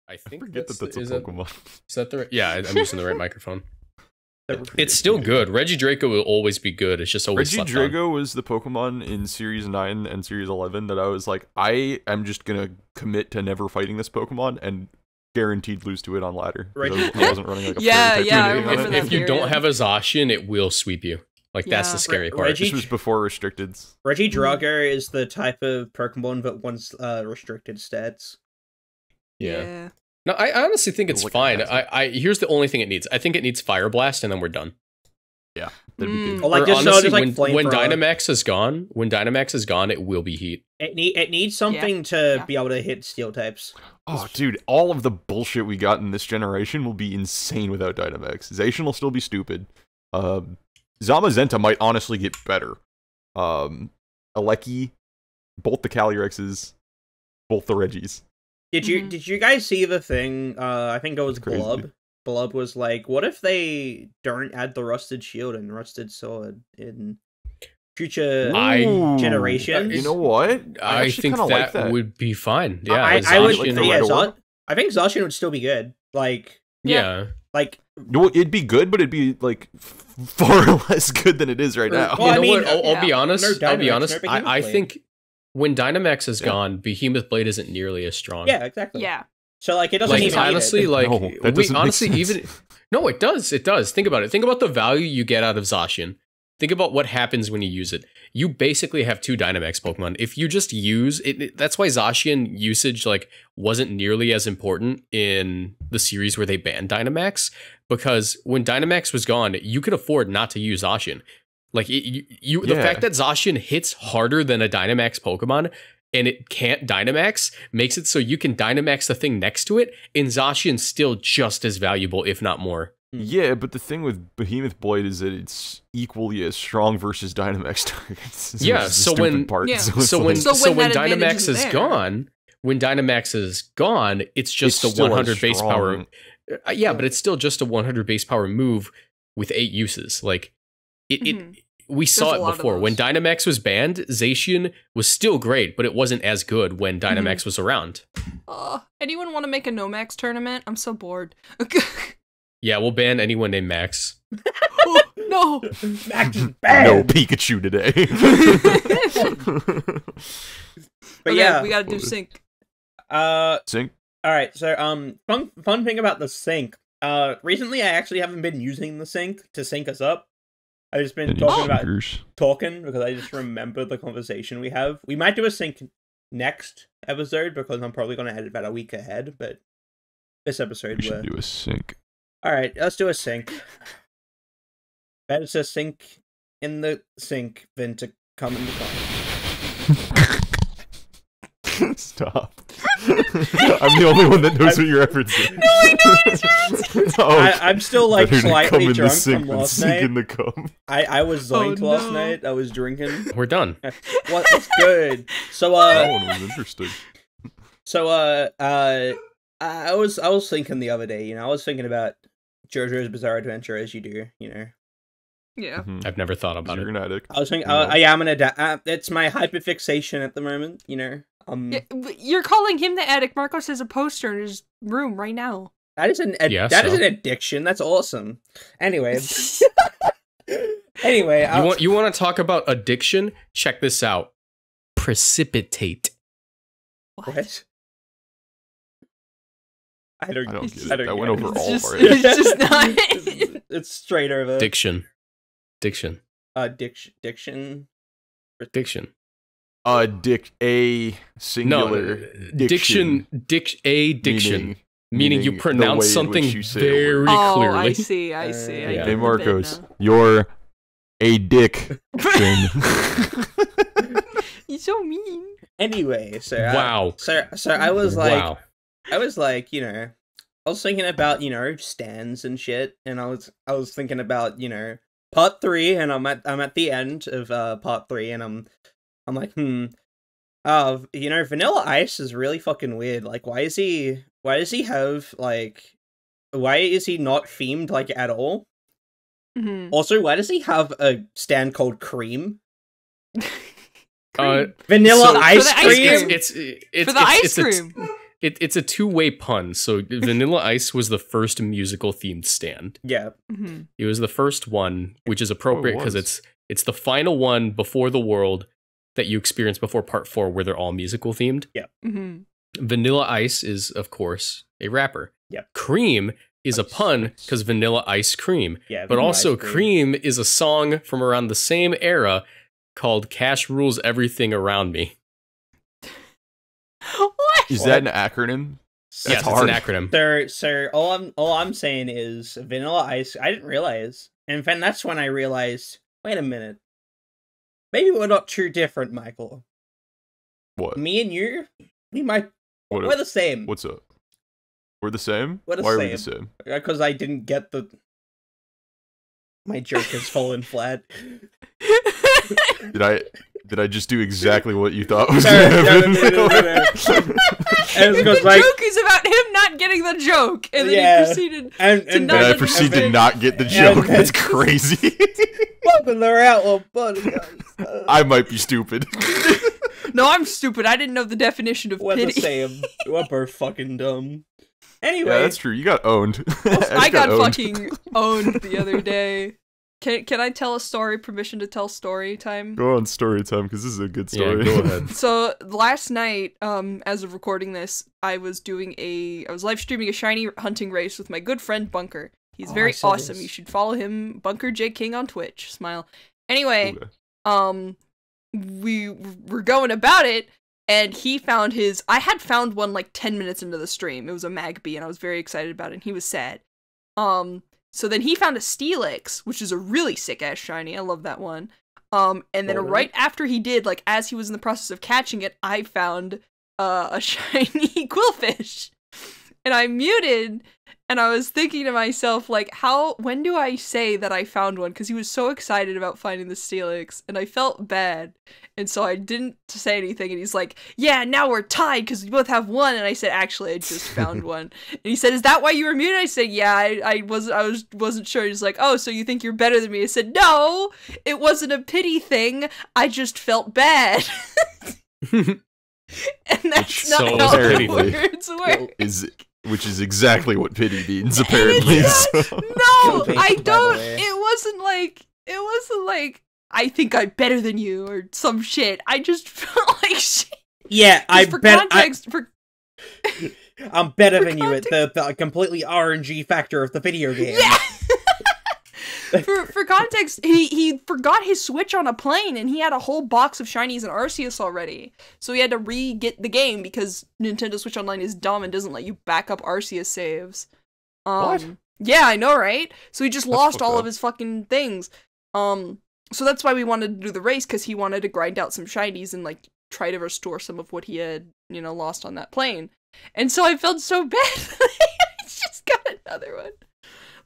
I think forget that's a Pokemon. Is that the right? Yeah, I'm using the right microphone. It's still good. Regidrago will always be good. It's just always Regidrago was the Pokemon in Series 9 and Series 11 that I was like, I am just gonna commit to never fighting this Pokemon and guaranteed lose to it on ladder. I wasn't running like a if you don't have a Zacian, it will sweep you. Like that's the scary part. This was before restricteds. Regidrago is the type of Pokemon that wants restricted stats. Yeah. No, I honestly think it's fine. Here's the only thing it needs. I think it needs Fire Blast, and then we're done. Yeah, that'd be good. Or like honestly, when Dynamax is gone, it will be Heat. It needs something to be able to hit Steel types. Oh, dude, all of the bullshit we got in this generation will be insane without Dynamax. Zacian will still be stupid. Zamazenta might honestly get better. Aleki, both the Calyrexes, both the Regis. Did you guys see the thing? I think it was Blub. Blub was like, "What if they don't add the Rusted Shield and Rusted Sword in future generations?" You know what? I think that would be fine. Yeah, I would. I think Zacian would still be good. Like, like. No, it'd be good, but it'd be like far less good than it is right now. Well, you know what? I'll be honest. I think. When Dynamax is gone, Behemoth Blade isn't nearly as strong. Yeah, exactly. Yeah. So like it doesn't even honestly like no, no, it does. It does. Think about it. Think about the value you get out of Zacian. Think about what happens when you use it. You basically have 2 Dynamax Pokemon. If you just use it, that's why Zacian usage like wasn't nearly as important in the series where they banned Dynamax, because when Dynamax was gone, you could afford not to use Zacian. Like, the fact that Zacian hits harder than a Dynamax Pokemon and it can't Dynamax makes it so you can Dynamax the thing next to it, and Zacian's still just as valuable, if not more. Yeah, but the thing with Behemoth Blade is that it's equally as strong versus Dynamax targets. So when Dynamax is gone, it's just a 100 base power. Yeah, but it's still just a 100 base power move with 8 uses. Like, we saw it before. When Dynamax was banned, Zacian was still great, but it wasn't as good when Dynamax was around. Anyone want to make a No-Max tournament? I'm so bored. Yeah, we'll ban anyone named Max. Oh, no! Max is bad! No Pikachu today. But yeah, we gotta do sync. Sync? Alright, so fun thing about the sync. Recently I actually haven't been using the sync to sync us up. I've just been talking because I just remember the conversation we have. We might do a sync next episode because I'm probably going to edit about a week ahead, but this episode we should do a sync. Alright, let's do a sync. Better to sync in the sink than to come in the car. Stop. I'm the only one that knows what you're referencing. No, I know what it's I'm still like slightly drunk from last night. In the cum. I was zoinked last night. I was drinking. We're done. What's good? So that one was interesting. So I was thinking the other day, you know, I was thinking about JoJo's Bizarre Adventure, as you do, you know. Yeah. I've never thought about it. You're an addict. I was thinking, I am an addict. It's my hyperfixation at the moment, you know. You're calling him the addict. Marcos has a poster in his room right now. That is an addiction. That's awesome. Anyway. You want to talk about addiction? Check this out. Precipitate. What? I don't get it. That went over all of our It's just not. It's straight over. Diction. Diction. A singular. No, diction. Meaning you pronounce something very clearly. I see. Hey, Marcos, you're a dick. You're so mean. Anyway, so wow. So I was like, you know, I was thinking about, you know, stands and shit, and I was thinking about, you know, part 3, and I'm at the end of part 3, and I'm like, you know, Vanilla Ice is really fucking weird. Like, why is he not themed like at all? Also, why does he have a stand called Cream? Vanilla Ice Cream. For the ice cream. it's a two-way pun. So Vanilla Ice was the first musical themed stand. Yeah. Mm-hmm. It was the first one, which is appropriate because it's the final one before the world that you experience before part 4, where they're all musical themed. Yeah. Mm-hmm. Vanilla Ice is, of course, a rapper. Yeah. Cream is a pun because Vanilla Ice Cream. Yeah. But also Cream. Cream is a song from around the same era called Cash Rules Everything Around Me. What? Is that an acronym? Yes, it's an acronym. Sir, all I'm saying is Vanilla Ice. I didn't realize. In fact, that's when I realized, wait a minute. Maybe we're not too different, Michael. What? Me and you, we're the same. What's up? We're the same? We're the Why same. are we the same? Because I didn't get my joke has fallen flat. Did I just do exactly what you thought was Sorry, going to happen? No. The joke is about him not getting the joke, and then he proceeded and I proceed to not get the joke. That's crazy. Welcome to Outlaw Buddy. I might be stupid. No, I'm stupid. I didn't know the definition of We're pity. the same. We're both fucking dumb. Anyway. Yeah, that's true. You got owned. I got fucking owned the other day. Can I tell a story? Permission to tell story time? Go on story time, because this is a good story. Yeah, go ahead. So last night, as of recording this, I was live streaming a shiny hunting race with my good friend Bunker. He's very awesome. You should follow him, Bunker J King on Twitch. Smile. Anyway, we were going about it, and he found his. I had found one like 10 minutes into the stream. It was a Magby, and I was very excited about it. And he was sad. So then he found a Steelix, which is a really sick-ass shiny. I love that one. And then right after he did, like, as he was in the process of catching it, I found a shiny Quillfish. And I muted, and I was thinking to myself, like, when do I say that I found one? Because he was so excited about finding the Steelix, and I felt bad. And so I didn't say anything, and he's like, yeah, now we're tied, because we both have one. And I said, actually, I just found one. And he said, is that why you were muted? I said, yeah, I wasn't sure. He's like, oh, so you think you're better than me? I said, no, it wasn't a pity thing. I just felt bad. And that's not how the words work. Which is exactly what pity means, apparently. No, I don't. It wasn't like I think I'm better than you or some shit. I just felt like shit. Yeah, I'm better than you at the completely RNG factor of the video game. Yeah. For context, he forgot his Switch on a plane, and he had a whole box of shinies and Arceus already. So he had to re-get the game because Nintendo Switch Online is dumb and doesn't let you back up Arceus saves. What? Yeah, I know, right? So he just lost all of his fucking things. So that's why we wanted to do the race, because he wanted to grind out some shinies and, like, try to restore some of what he had, lost on that plane. And so I felt so bad that I just got another one.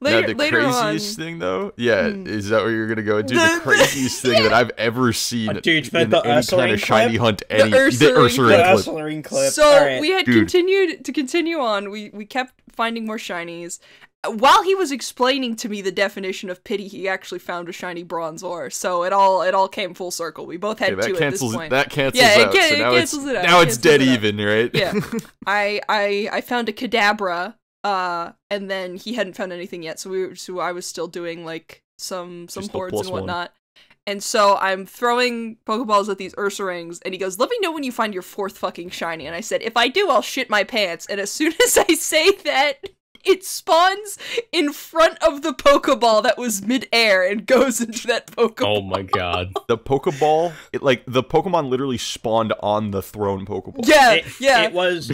The craziest thing, though, is that what you're gonna go into? The craziest thing that I've ever seen in any kind of shiny hunt, the Ursaring clip. So we had continue on. We kept finding more shinies. While he was explaining to me the definition of pity, he actually found a shiny Bronzor. So it all came full circle. We both had two at this point. That cancels out. Now it's dead even, right? Yeah. I found a Kadabra. And then he hadn't found anything yet, so I was still doing like some boards and whatnot. And so I'm throwing Pokeballs at these Ursarangs, and he goes, let me know when you find your 4th fucking shiny. And I said, if I do, I'll shit my pants. And as soon as I say that, it spawns in front of the Pokeball that was mid-air and goes into that Pokeball. Oh my god. The Pokeball, the Pokemon literally spawned on the thrown Pokeball. Yeah. It was...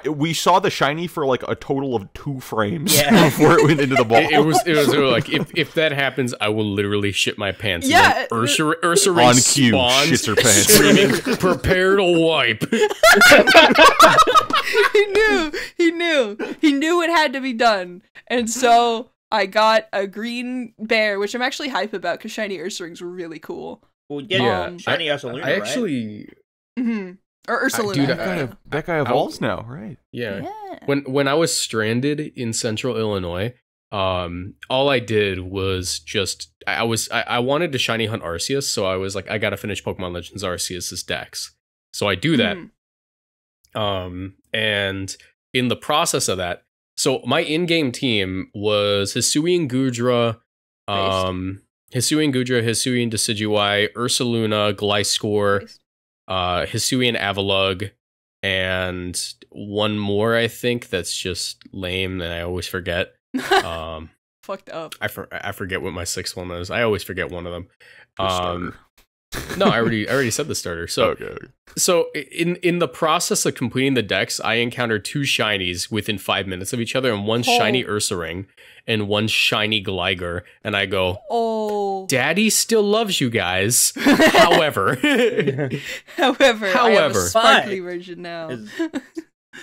we saw the shiny for like a total of 2 frames before it went into the ball. It was like, if that happens, I will literally shit my pants. Yeah. Ursaring on cue, shits her pants. Screaming, prepare to wipe. He knew it had to be done. And so I got a green bear, which I'm actually hype about because shiny Ursalings were really cool. Well, shiny Ursaluna, I actually... Or Ursaluna. Dude, that guy evolves now, right? Yeah. When I was stranded in Central Illinois, all I did was just... I wanted to shiny hunt Arceus, so I was like, I gotta finish Pokemon Legends Arceus' Dex. So I do that. And in the process of that, so my in-game team was Hisuian Gudra, Hisuian Decidueye, Ursaluna, Gliscor, Hisuian Avalugg, and one more, I think, that's just lame and I always forget. Fucked up. I forget what my sixth one is. I always forget one of them. No, I already said the starter. So Okay. So in the process of completing the decks, I encountered 2 shinies within 5 minutes of each other, and one shiny Ursaring and one shiny Gligar, and I go, "Oh, Daddy still loves you guys." However, however, I have a sparkly version now.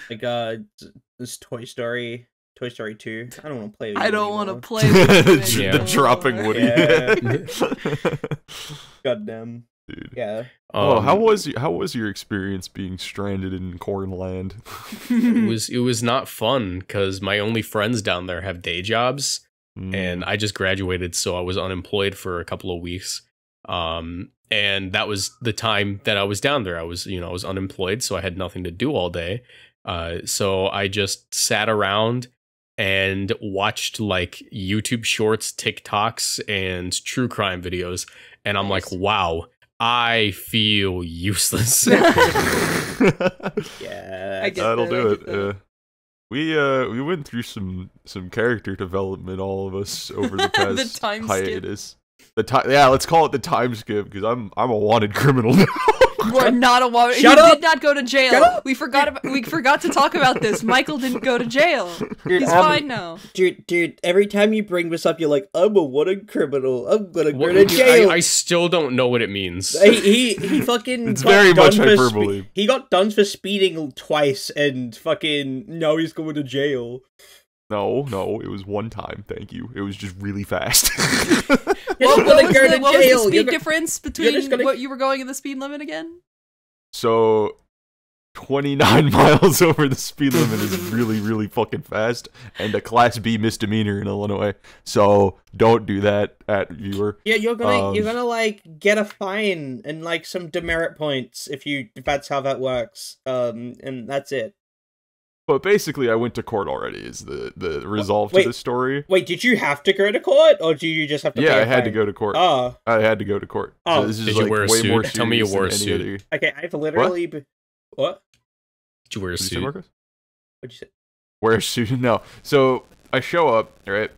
Like this Toy Story 2. I don't want to play with I you don't want to anymore. play with you Yeah. The dropping Woody. Yeah. Goddamn. Dude. Yeah. How was your experience being stranded in Cornland? it was not fun because my only friends down there have day jobs, and I just graduated, so I was unemployed for a couple of weeks. And that was the time that I was down there. I was unemployed, so I had nothing to do all day. So I just sat around and watched like YouTube shorts, TikToks, and true crime videos. And I'm like, wow, I feel useless. Yeah. I get That'll that, do I it. get We went through some character development, all of us, over the past The time hiatus. Let's call it the time skip, because I'm a wanted criminal now. You are not a woman. Shut You up! did not go to jail. We forgot to talk about this. Michael didn't go to jail. Dude, He's fine now. Dude, every time you bring this up, you're like, I'm a wanted criminal. I'm gonna go to jail. I still don't know what it means. He fucking It's got very done much for hyperbole. he got done for speeding twice, and fucking now he's going to jail. No, it was one time, thank you. It was just really fast. What was the speed You're difference just between gonna- what you were going in the speed limit again? So, 29 miles over the speed limit is really, really fucking fast, and a Class B misdemeanor in Illinois. So, don't do that, viewer. Yeah, you're gonna like get a fine and like some demerit points if that's how that works. And that's it. But basically, I went to court already, is the resolve to this story. Wait, did you have to go to court, or do you just have to? Yeah, pay a I had fine? to go to court. Oh, I had to go to court. Oh. So this is Did you like wear a way suit? more Tell me you serious wore a than any suit. other- okay. I've literally. What? Did you wear a Did you say, suit? Marcus? What'd you say? Wear a suit? No. So I show up, right?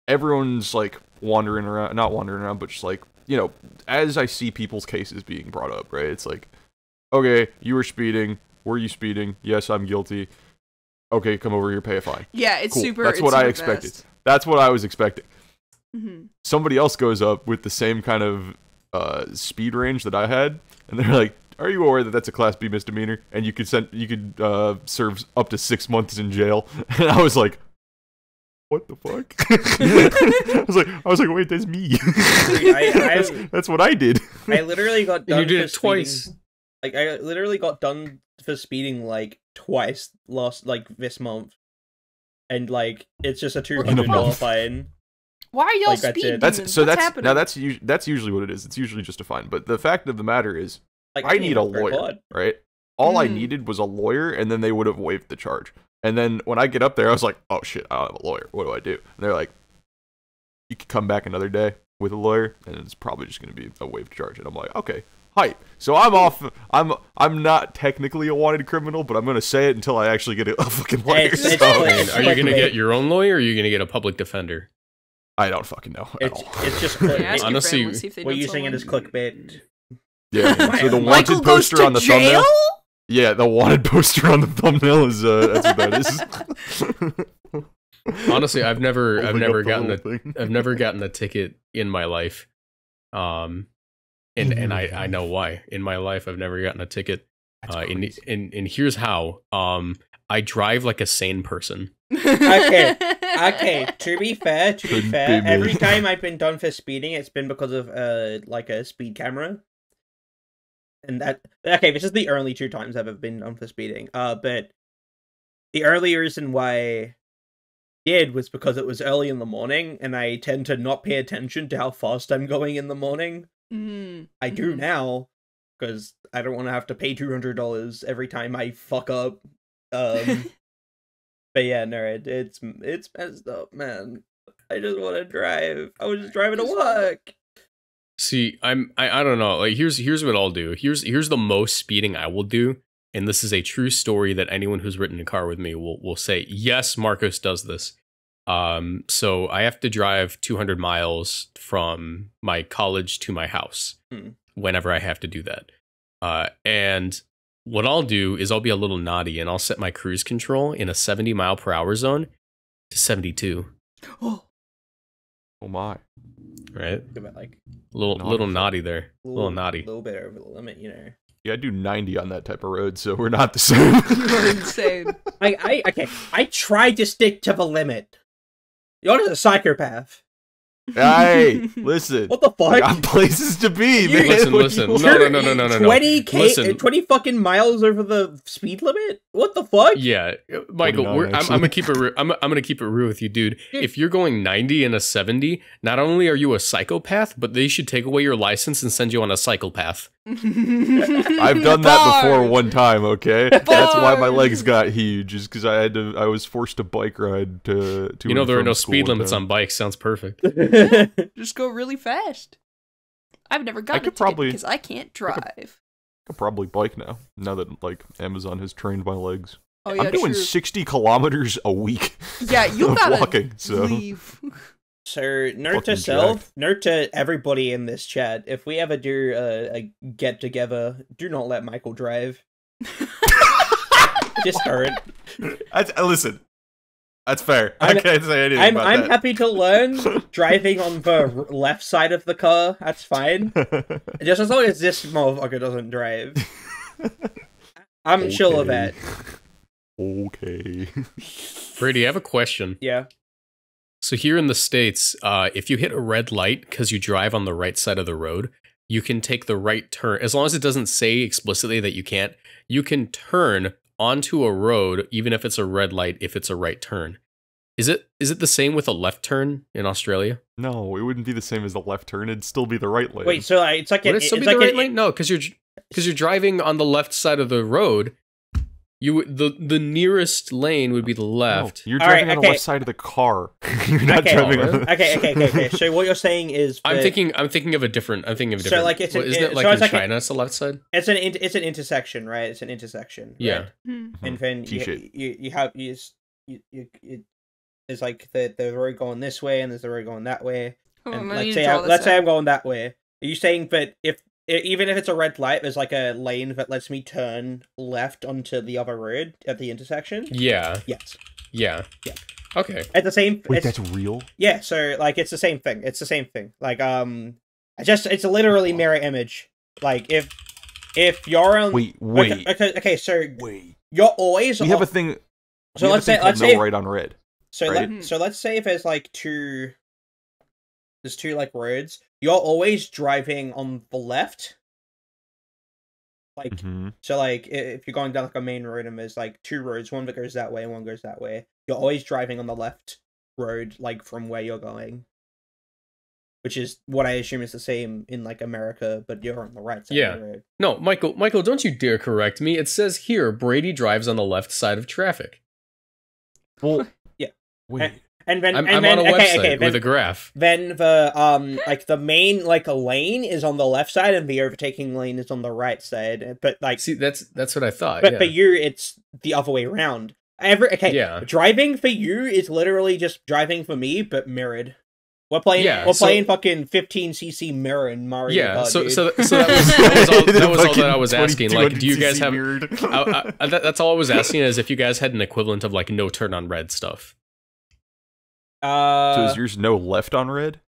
Everyone's like wandering around, not wandering around, but just like, as I see people's cases being brought up, right? It's like, okay, you were speeding. Were you speeding? Yes, I'm guilty. Okay, come over here, pay a fine. Yeah, it's Cool. super. That's it's what I super expected. fast. That's what I was expecting. Mm-hmm. Somebody else goes up with the same kind of speed range that I had, and they're like, "Are you aware that that's a Class B misdemeanor, and you could serve up to 6 months in jail?" And I was like, "What the fuck?" I was like, "Wait, that's me. That's what I did." I literally got done. And you did for it twice. speeding- Like I literally got done for speeding like twice this month, and like it's just a $200 fine. Why are y'all Like, that's speed it. demons? What's happening? That's usually what it is. It's usually just a fine. But the fact of the matter is, Like I need a can't lawyer, record. right? All I Mm. needed was a lawyer, and then they would have waived the charge. And then when I get up there, I was like, "Oh shit, I don't have a lawyer. What do I do?" And they're like, "You could come back another day with a lawyer, and it's probably just going to be a waived charge." And I'm like, "Okay, hype." So I'm off. I'm not technically a wanted criminal, but I'm going to say it until I actually get a fucking lawyer. It's So, clickbait. Are you going to get your own lawyer, or are you going to get a public defender? I don't fucking know at all. It's just Yeah, clickbait. ask your Honestly, family, see if they We're know using it someone. as clickbait. Yeah. So the Michael wanted goes poster to on the jail? thumbnail. Yeah, the wanted poster on the thumbnail is that's what that is. Honestly, I've never Holding up the gotten little thing. I've never gotten a ticket in my life. And I know why. In my life, I've never gotten a ticket. And here's how. I drive like a sane person. Okay. To be fair, Couldn't be every me. time I've been done for speeding, it's been because of like a speed camera. And this is the only 2 times I've ever been done for speeding. But the only reason why I did was because it was early in the morning, and I tend to not pay attention to how fast I'm going in the morning. Mm. I do now, because I don't want to have to pay $200 every time I fuck up But yeah, no, it's messed up, man. I just want to drive. I was just driving to work. See, I don't know. Like here's what I'll do. Here's the most speeding I will do, and this is a true story that anyone who's ridden a car with me will say, yes, Marcos does this. So I have to drive 200 miles from my college to my house whenever I have to do that. And what I'll do is I'll be a little naughty and I'll set my cruise control in a 70 mile per hour zone to 72. Oh my. Right? Like little naughty there. A little naughty. A little bit over the limit, you know. Yeah, I do 90 on that type of road, so we're not the same. You're insane. I tried to stick to the limit. You're just a psychopath. Hey, listen. What the fuck? I got places to be, man. Listen. No. 20 fucking miles over the speed limit? What the fuck? Yeah, Michael, I'm gonna keep it. I'm gonna keep it real with you, dude. If you're going 90 and a 70, not only are you a psychopath, but they should take away your license and send you on a psychopath. I've done that before one time. Okay, that's why my legs got huge. Is because I was forced to bike ride to. You know there are no speed limits on bikes. Sounds perfect. Just go really fast. I've never gotten a ticket because I can't drive. I could probably bike now that like Amazon has trained my legs. Oh yeah, I'm doing 60 kilometers a week. Yeah, you gotta walking, so. leave. So, note to everybody in this chat, if we ever do a get together, do not let Michael drive. Just hurt. Listen, that's fair. I can't say anything about that. I'm happy to learn driving on the left side of the car. That's fine. Just as long as this motherfucker doesn't drive. I'm chill with that. Okay. Brady, I have a question. Yeah. So here in the States, if you hit a red light because you drive on the right side of the road, you can take the right turn. As long as it doesn't say explicitly that you can't, you can turn onto a road, even if it's a red light, if it's a right turn. Is it the same with a left turn in Australia? No, it wouldn't be the same as the left turn. It'd still be the right lane. Wait, so it's like would it still be the right lane? No, because you're driving on the left side of the road. The nearest lane would be the left. No, you're driving on the left side of the car. You're not driving on the... Okay. So what you're saying is I'm thinking of a different. So like isn't it like in China it's the left side? It's an intersection, right? It's an intersection. Right? Yeah. And then you have it's like the road going this way and there's the road going that way. And let's say I'm going that way. Are you saying that even if it's a red light, there's like a lane that lets me turn left onto the other road at the intersection? Yeah. Yes. Yeah. Yeah. Okay. At the same. Wait, that's real? Yeah. So like, it's the same thing. Like it's literally mirror image. Like if you're on. Wait. Okay. So you're always. We have a thing. So let's say right on red. So right? So let's say if there's like two like roads. You're always driving on the left. Like, so like, if you're going down like a main road and there's like two roads, one that goes that way and one goes that way, you're always driving on the left road, like from where you're going. Which is what I assume is the same in like America, but you're on the right side of the road. No, Michael, don't you dare correct me. It says here, Brady drives on the left side of traffic. Well, yeah. Wait. And then I'm on a website with a graph. Then the like the main like a lane is on the left side and the overtaking lane is on the right side. But like, see, that's what I thought. But for you, it's the other way around. Driving for you is literally just driving for me, but mirrored. We're playing fucking 15cc mirror in Mario. Yeah, Kart, so that was all that I was asking. Like, do you guys have? That's all I was asking is if you guys had an equivalent of like no turn on red stuff. So is yours no left on red?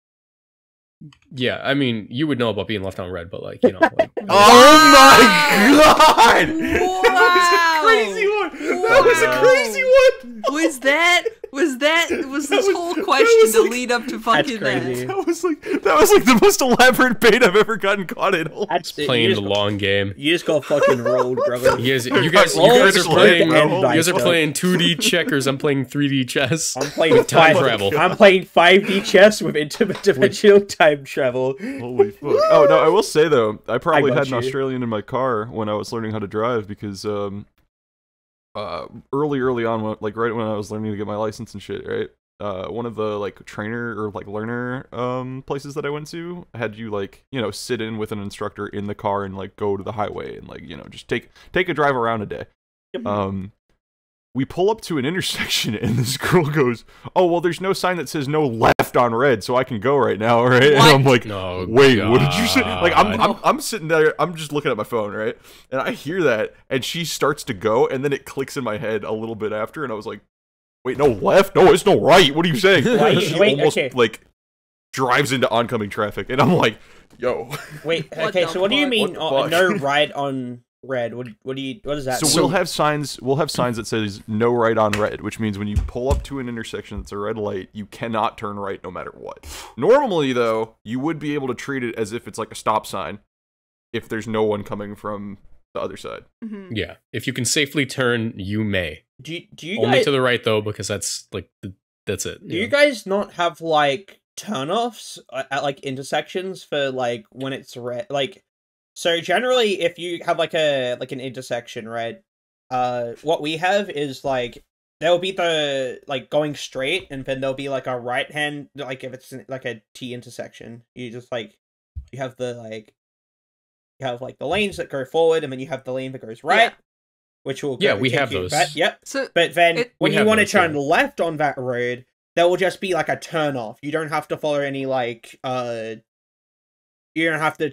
Yeah, I mean, you would know about being left on red, but like, you know. Like, oh my god! Wow. That was a crazy one! That was a crazy one! Was this whole question to lead up to fucking that? That was like the most elaborate bait I've ever gotten caught in. Playing the long game. You just got fucking rolled, brother. You guys are playing 2D checkers. I'm playing 3D chess. I'm playing time travel. I'm playing 5D chess with interdimensional time travel. Holy fuck! Oh no, I will say though, I probably had an Australian in my car when I was learning how to drive because early on, like right when I was learning to get my license and shit, right? One of the like trainer or like learner places that I went to had you like, you know, sit in with an instructor in the car and like go to the highway and like, you know, just take a drive around a day. Yep. We pull up to an intersection and this girl goes, "Oh, well, there's no sign that says no left on red, so I can go right now, right?" And I'm like, "Wait, what did you say?" Like, I'm sitting there, I'm just looking at my phone, right? And I hear that, and she starts to go, and then it clicks in my head a little bit after, and I was like, "Wait, no left? No, it's no right. What are you saying?" She almost like drives into oncoming traffic, and I'm like, "Yo." Wait, okay, so what do you mean no right on red? What does that mean? So we'll have signs that says no right on red, which means when you pull up to an intersection that's a red light, you cannot turn right no matter what. Normally though, you would be able to treat it as if it's like a stop sign if there's no one coming from the other side. Yeah, if you can safely turn, you may. Do you only guys, to the right though, because that's like that's it. do you guys not have like turnoffs at like intersections for like when it's red? Like, so generally, if you have like an intersection, right? What we have is like there'll be the like going straight, and then there'll be like a right hand, like if it's like a T intersection, you just like you have the like the lanes that go forward, and then you have the lane that goes right, which will go, we have those. Yep. So, but then when you want to turn yeah. left on that road, there will just be like a turn off. You don't have to follow any like you don't have to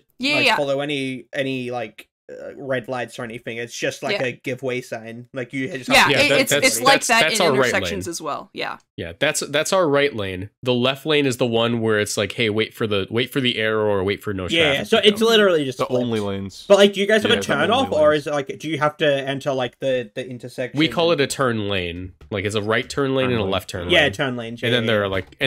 follow any like red lights or anything. It's just like a giveaway sign. Like you just have to it's like that that's in our right intersections lane. as well. Yeah. Yeah, that's our right lane. The left lane is the one where it's like, hey, wait for the arrow or wait for no traffic. Yeah, so it's literally just the flipped. only lanes. But like, do you guys have a the turn only off, or lanes. is it like, do you have to enter like the intersection? We call it a turn lane. Like it's a right turn lane and a left turn lane. Yeah, turn lanes. Yeah, and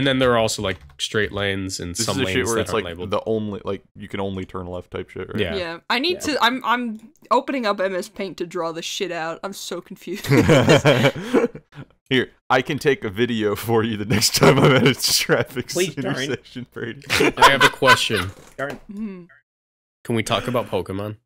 then there are also like straight lanes and This some is a lanes shit where that it's aren't like labeled. the only like you can only turn left type shit, right? Yeah. I need to. I'm opening up MS Paint to draw this shit out. I'm so confused. Here, I can take a video for you the next time I'm at a traffic Please, intersection, Brady. I have a question. Darn. Can we talk about Pokemon?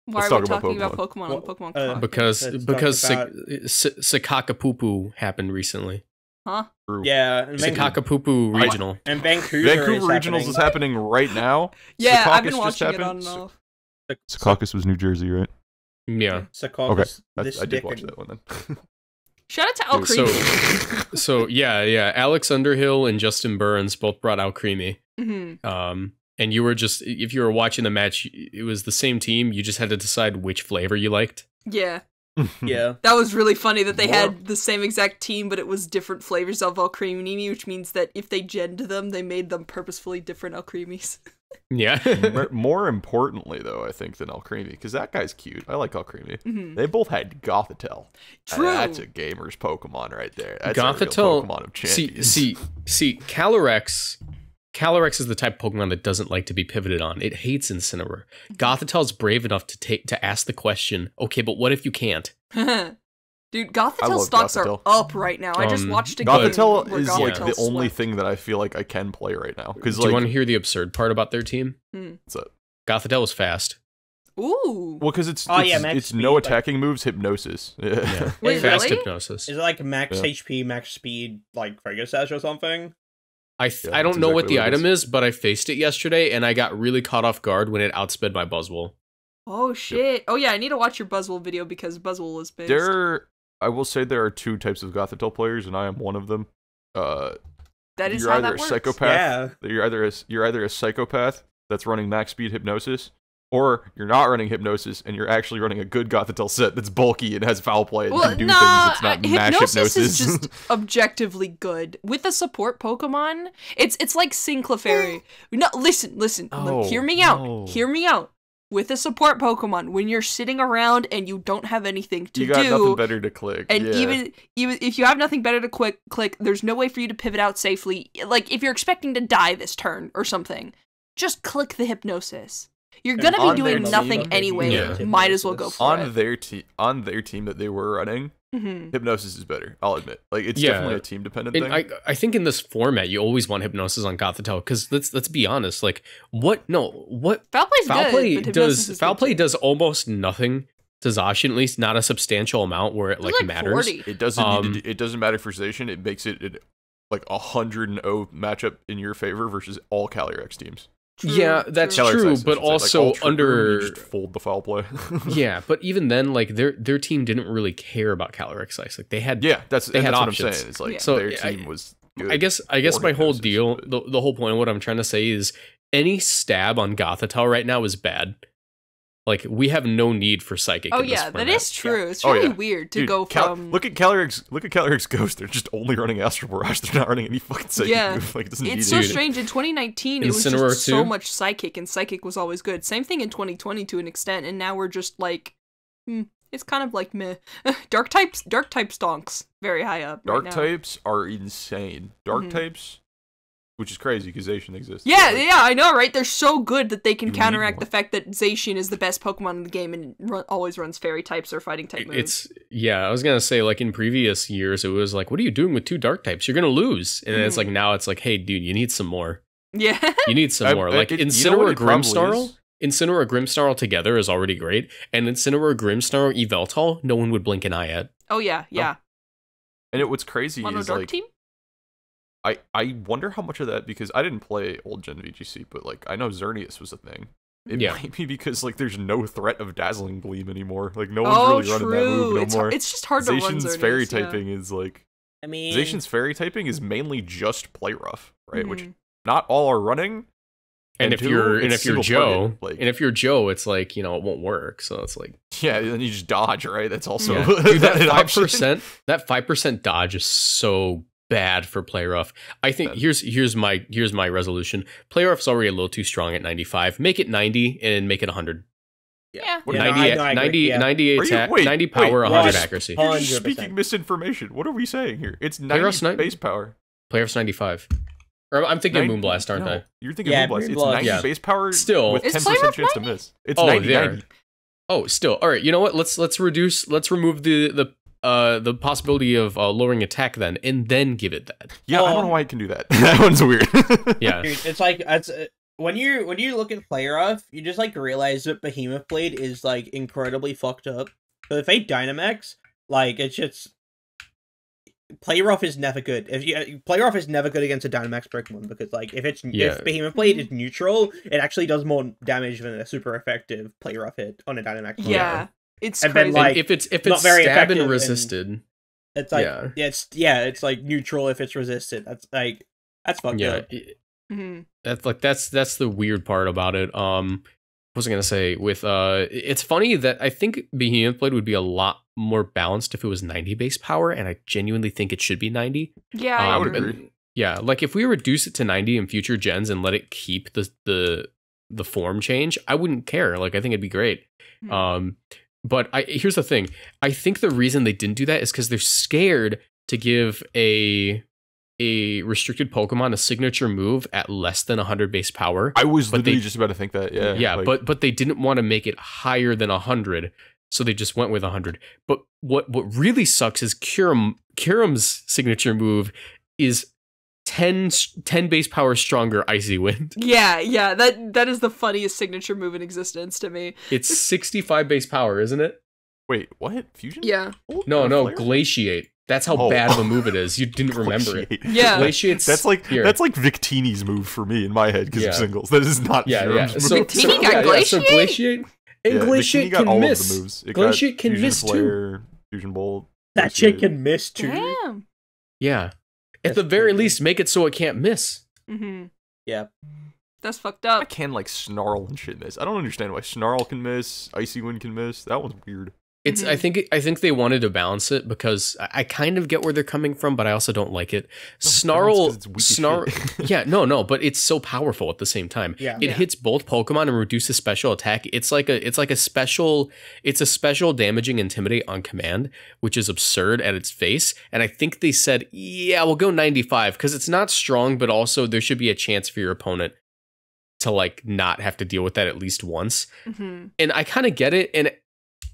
Why Let's are we talk about talking about Pokemon. Pokemon on Pokemon Talk? Because Let's talk about- Sakakapupu happened recently. Huh? True. Yeah, and Sakakapupu Regional. and Vancouver Regionals is happening right now. Yeah, I've Secaucus been just watching it happened. on and off. Secaucus was New Jersey, right? Yeah. Secaucus. Okay, I did watch that one then. Shout out to Alcremie. So yeah. Alex Underhill and Justin Burns both brought out Creamy. Mm-hmm. And you were just, if you were watching the match, it was the same team. You just had to decide which flavor you liked. Yeah. Yeah. That was really funny that they had the same exact team, but it was different flavors of Alcremie, which means that if they genned them, they made them purposefully different Alcremies. Yeah. More importantly, though, I think, than Alcremie, because that guy's cute. I like Alcremie. Mm-hmm. They both had Gothitelle. True. That's a gamer's Pokemon right there. That's Gothitelle, a real Pokemon of champions. see, Calyrex is the type of Pokemon that doesn't like to be pivoted on. It hates Incineroar. Gothitelle's brave enough to ask the question, okay, but what if you can't? Dude, Gothitelle love stocks Gothitelle. are up right now. I just watched a game Gothitelle where is like Gothitelle the only swept. thing that I feel like I can play right now. Because Do you want to hear the absurd part about their team? what's up? Gothitelle is fast. Ooh. Well, because it's max it's speed, no like- attacking moves, hypnosis. Yeah. Wait, Fast really? hypnosis. Is it like max Yeah. HP, max speed, like Fregasash or something? I that's don't know what exactly the what it item is, but I faced it yesterday and I got really caught off guard when it outsped my Buzzwole. Oh, shit. Oh, yeah, I need to watch your Buzzwole video because Buzzwole is based. I will say there are two types of Gothitelle players, and I am one of them. That is You're how either that a works. psychopath. You're either a psychopath that's running max speed hypnosis, or you're not running hypnosis and you're actually running a good Gothitelle set that's bulky and has foul play and Well, can do no, things that's not mash hypnosis hypnosis. is just objectively good. With a support Pokemon, it's like Clefairy. No, listen, Oh, hear me out. no. Hear me out. With a support Pokemon, when you're sitting around and you don't have anything to you got do, nothing better to click. and yeah. even if you have nothing better to click, there's no way for you to pivot out safely. Like if you're expecting to die this turn or something, just click the hypnosis. You're gonna on be their doing team- nothing anyway. Yeah. Might as well go for on it. their team that they were running, Mhm. hypnosis is better. I'll admit, like it's Yeah. definitely a team dependent And thing. I think in this format, you always want hypnosis on Gothitelle because let's be honest. Like what Foul play's foul good, play but hypnosis does is foul good play too. does almost nothing to Zacian, at least not a substantial amount where it like matters. 40. It doesn't. It doesn't matter for Zacian. It makes it like 100-0 matchup in your favor versus all Calyrex teams. True, Yeah, that's Calyrex true, Ice, I but should say. Like, also all trigger, under you just fold the foul play. yeah, but even then, like their team didn't really care about Calyrex Ice. Like they had Yeah, that's had what I'm options. saying. It's like Yeah. So, their team was good. I guess my for whole hypnosis, deal, but- the whole point of what I'm trying to say is any stab on Gothitelle right now is bad. Like we have no need for Psychic. Oh in this yeah, that format. is true. It's Oh, really yeah. weird to Dude, go from. look at Calyrex Ghost. They're just only running Astral Barrage. They're not running any fucking Psychic Yeah. move. Like it doesn't It's need so it. strange. In 2019, it was Incineroar just so too? much Psychic, and Psychic was always good. Same thing in 2020 to an extent, and now we're just like, it's kind of like meh. Dark type stonks very high up. Dark right now. types are insane. Dark Mhm. types, which is crazy because Zacian exists. Yeah, Like, yeah, I know, right? They're so good that they can You need counteract more. the fact that Zacian is the best Pokemon in the game and always runs Fairy types or Fighting type moves. I was gonna say like in previous years it was like, what are you doing with 2 Dark types? You're gonna lose, and it's like now it's like, hey dude, you need some more. Yeah. You need some more. Like you know what Incineroar it probably Grimmsnarl. is? Incineroar Grimmsnarl together is already great, and Incineroar Grimmsnarl Yveltal, no one would blink an eye at. Oh yeah, yeah. And what's crazy Mono is Dark like team? I wonder how much of that, because I didn't play old gen VGC, but like I know Xerneas was a thing. It Yeah. might be because like there's no threat of Dazzling Gleam anymore. Like no one's Oh, really running true. that move no it's, more. it's just hard to run Zacian's Xerneas, fairy yeah. typing is like I mean, Zacian's fairy typing is mainly just play rough, right? Which Mhm. not all are running. And if two, you're it's single Joe, target, like, and if you're Joe, it's like, you know, it won't work. So it's like, yeah, then you just dodge, right? That's also yeah. Dude, that an option. 5% dodge is so bad for play rough. I think here's my resolution. Play rough's already a little too strong at 95. Make it 90 and make it 100. Yeah. What Yeah, are you- 90 no, I agree, 90 yeah. 90 Are you- attack, wait, 90 power, wait, 100 what? accuracy. You're just 100%. speaking misinformation. What are we saying here? It's Play rough's 90 not- base power. Play rough's 95. Or I'm thinking 90 Moonblast, aren't no, I? You're thinking Yeah, Moonblast. It's Moonblast. 90 Yeah. base power Still. with Is 10% Playrough chance to miss. It's Oh, 90, there. 90. Oh, still. All right, you know what? Let's remove the possibility of lowering attack then, and then give it that. Yeah, I don't know why it can do that. That one's weird. Yeah. Dude, it's like when you look at Play Rough, you just like realize that Behemoth Blade is like incredibly fucked up. But if they Dynamax, like it's just Play Rough is never good. Play Rough is never good against a Dynamax Pokemon because like if Behemoth Blade is neutral, it actually does more damage than a super effective Play Rough hit on a Dynamax. Yeah. It's And then, crazy. like, And if it's not very stab effective and and- resisted, It's like Yeah. it's like neutral if it's resisted. That's fucked yeah, up. Mhm. that's the weird part about it. What was I gonna say? With it's funny that I think Behemoth Blade would be a lot more balanced if it was 90 base power, and I genuinely think it should be 90. Yeah, I would agree. agree. Yeah, like if we reduce it to 90 in future gens and let it keep the form change, I wouldn't care. Like I think it'd be great. Hmm. But here's the thing. I think the reason they didn't do that is because they're scared to give a restricted Pokemon a signature move at less than 100 base power. I was But literally they- just about to think that. Yeah. Yeah, like, but they didn't want to make it higher than 100, so they just went with 100. But what really sucks is Kyurem's signature move is 10 base power stronger Icy Wind. Yeah, that is the funniest signature move in existence to me. It's 65 base power, isn't it? wait, what? Fusion? Yeah. Oh, No, Flare? Glaciate. That's how Oh. bad of a move it is. You didn't remember it. Glaciate. Yeah. Glaciate's That's like here. Victini's move for me in my head because Yeah. of singles. That is not Yeah, Kyurem's yeah. move. So, Victini got so Glaciate? Glaciate and Yeah, Glaciate Victini got can all miss. of the moves. It Glaciate got can Fusion miss too. Flare, Fusion Bolt. That shit can miss too. Damn. Yeah. At That's the very crazy. least, make it so it can't miss. Mm-hmm. Yeah. That's fucked I up. can like Snarl and shit miss. I don't understand why Snarl can miss, Icy Wind can miss. That one's weird. It's. Mhm. I think they wanted to balance it because I kind of get where they're coming from, but I also don't like it. Snarl, yeah, no, but it's so powerful at the same time. Yeah. It Yeah. hits both Pokemon and reduces special attack. It's a special damaging Intimidate on command, which is absurd at its face. And I think they said, yeah, we'll go 95 because it's not strong, but also there should be a chance for your opponent to like not have to deal with that at least once. Mm-hmm. And I kind of get it. And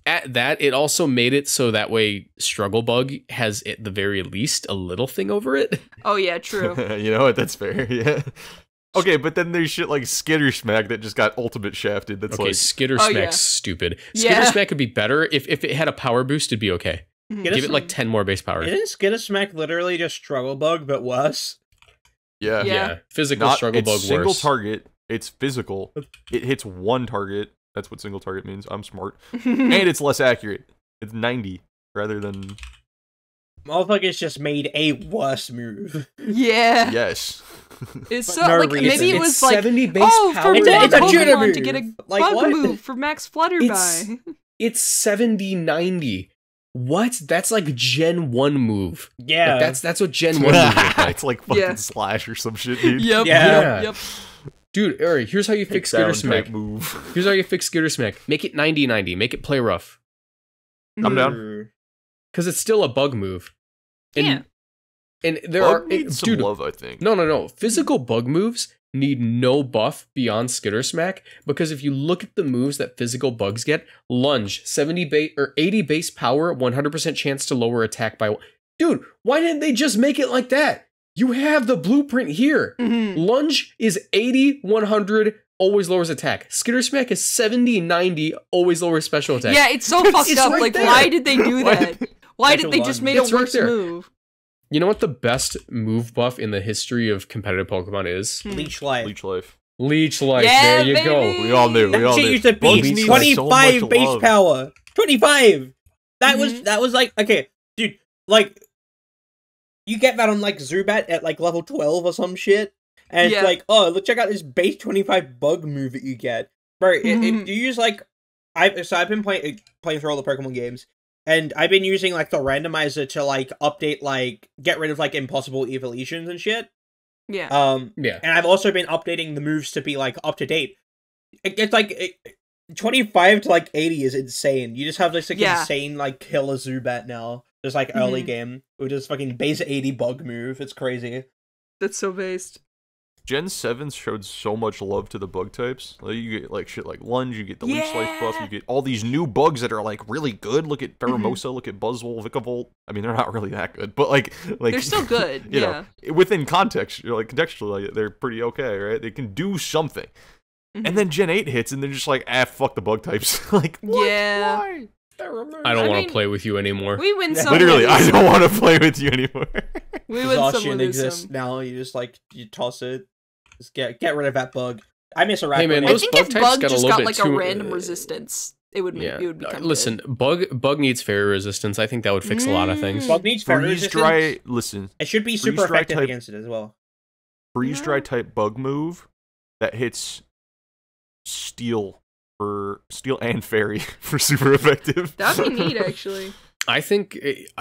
at that, it also made it so that way Struggle Bug has at the very least a little thing over it. Oh yeah, true. You know what? That's fair. Yeah. Okay, but then there's shit like Skitter Smack that just got ultimate shafted. That's Okay, like Skitter Oh, Smack's yeah. stupid. Yeah. Skitter Smack could be better if it had a power boost. It'd be okay. Skitter Give it like 10 more base power. Isn't Skitter Smack literally just Struggle Bug, but worse? yeah, Yeah. Physical not struggle it's bug single worse. target. It's physical. It hits one target. That's what single target means. I'm smart, and it's less accurate. It's 90 rather than Motherfuckers just made a worse move. Yeah. yes. It's But so no like reason. maybe it It's was like 70 base oh power. for It's a- more it's a tutor Pokemon move. to get a Like, bug what? move for Max Flutterby. It's 70-90. What? That's like Gen 1 move. Yeah. Like, that's what Gen 1 moves look like. It's like fucking Yeah. Slash or some shit, dude. Yep. Yeah. Yep. Dude, alright, here's how you fix Skitter Sound type Smack. move. Here's how you fix Skitter Smack. Make it 90-90. Make it play rough. I'm down. Mm. Because it's still a bug move. And, Yeah. And there Bug are... needs some dude, love, I think. No. Physical bug moves need no buff beyond Skitter Smack, because if you look at the moves that physical bugs get, Lunge, 70 base or 80 base power, 100% chance to lower attack by... Dude, why didn't they just make it like that? You have the blueprint here. Mhm. Lunge is 80, 100, always lowers attack. Skitter Smack is 70, 90, always lowers special attack. Yeah, it's so fucked It's up. right like, there. why did they do that? Why did they just make It's a right worse there. move? You know what the best move buff in the history of competitive Pokemon is? Leech Life. Leech Life. Leech Life. Yeah, there you go. baby! We all knew. We That all shit knew. used to Bugs be need 25 so much base love. power. 25. That Mhm. was like, okay, dude, like, you get that on like Zubat at like level 12 or some shit, and Yeah. it's like, oh, look, check out this base 25 bug move that you get. Bro, Mhm. if you use like, I've been playing through all the Pokemon games, and I've been using like the randomizer to like update, like get rid of like impossible evolutions and shit. Yeah. Yeah. And I've also been updating the moves to be like up to date. It's like 25 to like 80 is insane. You just have this like Yeah. insane like killer Zubat now. Just like early Mhm. game with just fucking base 80 bug move. It's crazy. That's so based. Gen 7 showed so much love to the bug types. Like, you get like shit like Lunge, you get the Leech Life buff, you get all these new bugs that are like really good. Look at Pheromosa, look at Buzzwole, Vikavolt. I mean, they're not really that good, but like They're still good. you Yeah. know, within context, you're like contextually, they're pretty okay, right? They can do something. Mhm. And then Gen 8 hits, and they're just like, fuck the bug types. Like, what? Yeah. Why? I don't I want mean, to play with you anymore. We win some. Literally, we I lose don't some. want to play with you anymore. We win some. We Zacian lose exists some. now. You just like, you toss it. Just get rid of that bug. I miss a Hey, man, Raccoon. I those think bug if types Bug got a just little got bit like a too, random resistance, it would Yeah. it would be kind of Listen, bug needs fairy resistance. I think that would fix a lot of things. Bug needs fairy Freeze resistance. dry, listen. It should be Freeze super dry effective type- against it as well. Freeze dry No. type bug move that hits steel and fairy for super effective. That'd be neat, actually. I think,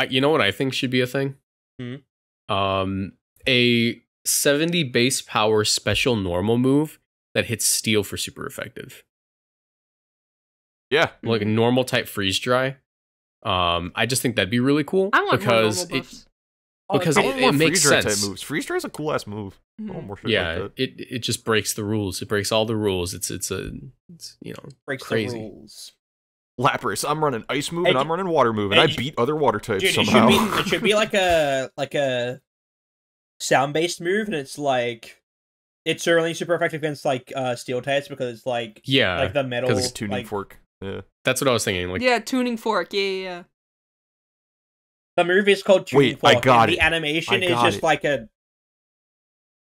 you know what I think should be a thing? Hmm? A 70 base power special normal move that hits steel for super effective. Yeah. Like a normal type freeze dry. I just think that'd be really cool I want because more normal buffs. because I it, want it more makes freeze dry sense. type moves. Freeze dry is a cool ass move. I want more shit Yeah, like that. it just breaks the rules. It breaks all the rules. It's you know, Breaks crazy. the rules. Lapras, I'm running ice move Hey, and I'm running water move, and I hey, beat other water types Dude, somehow. it should be like a sound based move, and it's like it's only super effective against like steel types because it's like Yeah, like the metal Because it's tuning like, fork. Yeah. that's what I was thinking. Like, Yeah, tuning fork. Yeah. the move is called tuning Wait, I fork, got and it. the animation I is got just it. like a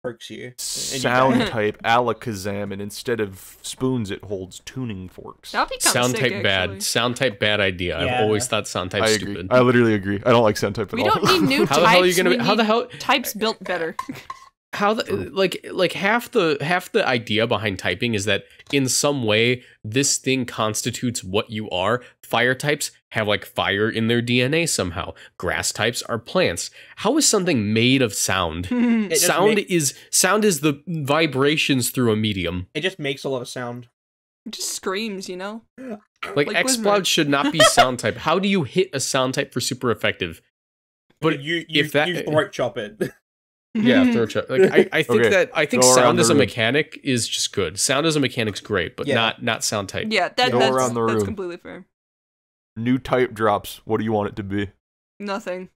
perks you. And you Sound die. type Alakazam, and instead of spoons, it holds tuning forks. That'd be kind of sound sick, type bad. actually. Sound type bad idea. Yeah. I've always thought sound type I agree. stupid. I literally agree. I don't like sound type at We all. don't need new How the hell are you types. gonna? We How the need hell? types built better? How the like half the idea behind typing is that in some way this thing constitutes what you are. Fire types have like fire in their DNA somehow. Grass types are plants. How is something made of sound? It just Sound make- is the vibrations through a medium. It just makes a lot of sound. It just screams, you know. Like Like X Wizard. Cloud should not be sound type. How do you hit a sound type for super effective? But you if that- you throat chop it. yeah, throw chop. Like I think Okay, I think go around sound the as a room. mechanic is just good. Sound as a mechanic's great, but Yeah. not sound type. Yeah, Go that's around the that's room. completely fair. New type drops. What do you want it to be? Nothing.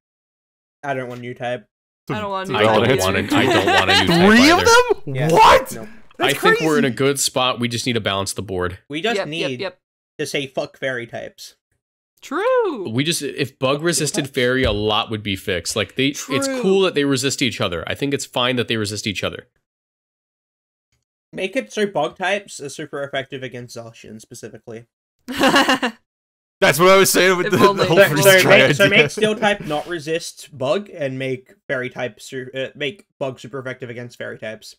I don't want new type. I don't want to. I don't want to. I don't want to do type Three of either. them? Yeah, What? no. I That's think we're in a crazy. good spot. We just need to balance the board. We just Yep, need yep. to say fuck fairy types. True. We just if bug resisted fairy, a lot would be fixed. Like it's True. cool that they resist each other. I think it's fine that they resist each other. Make it so bug types are super effective against Zacian specifically. That's what I was saying with If the only. whole So- freeze So dry make idea. steel type not resist bug, and make fairy type make bug super effective against fairy types.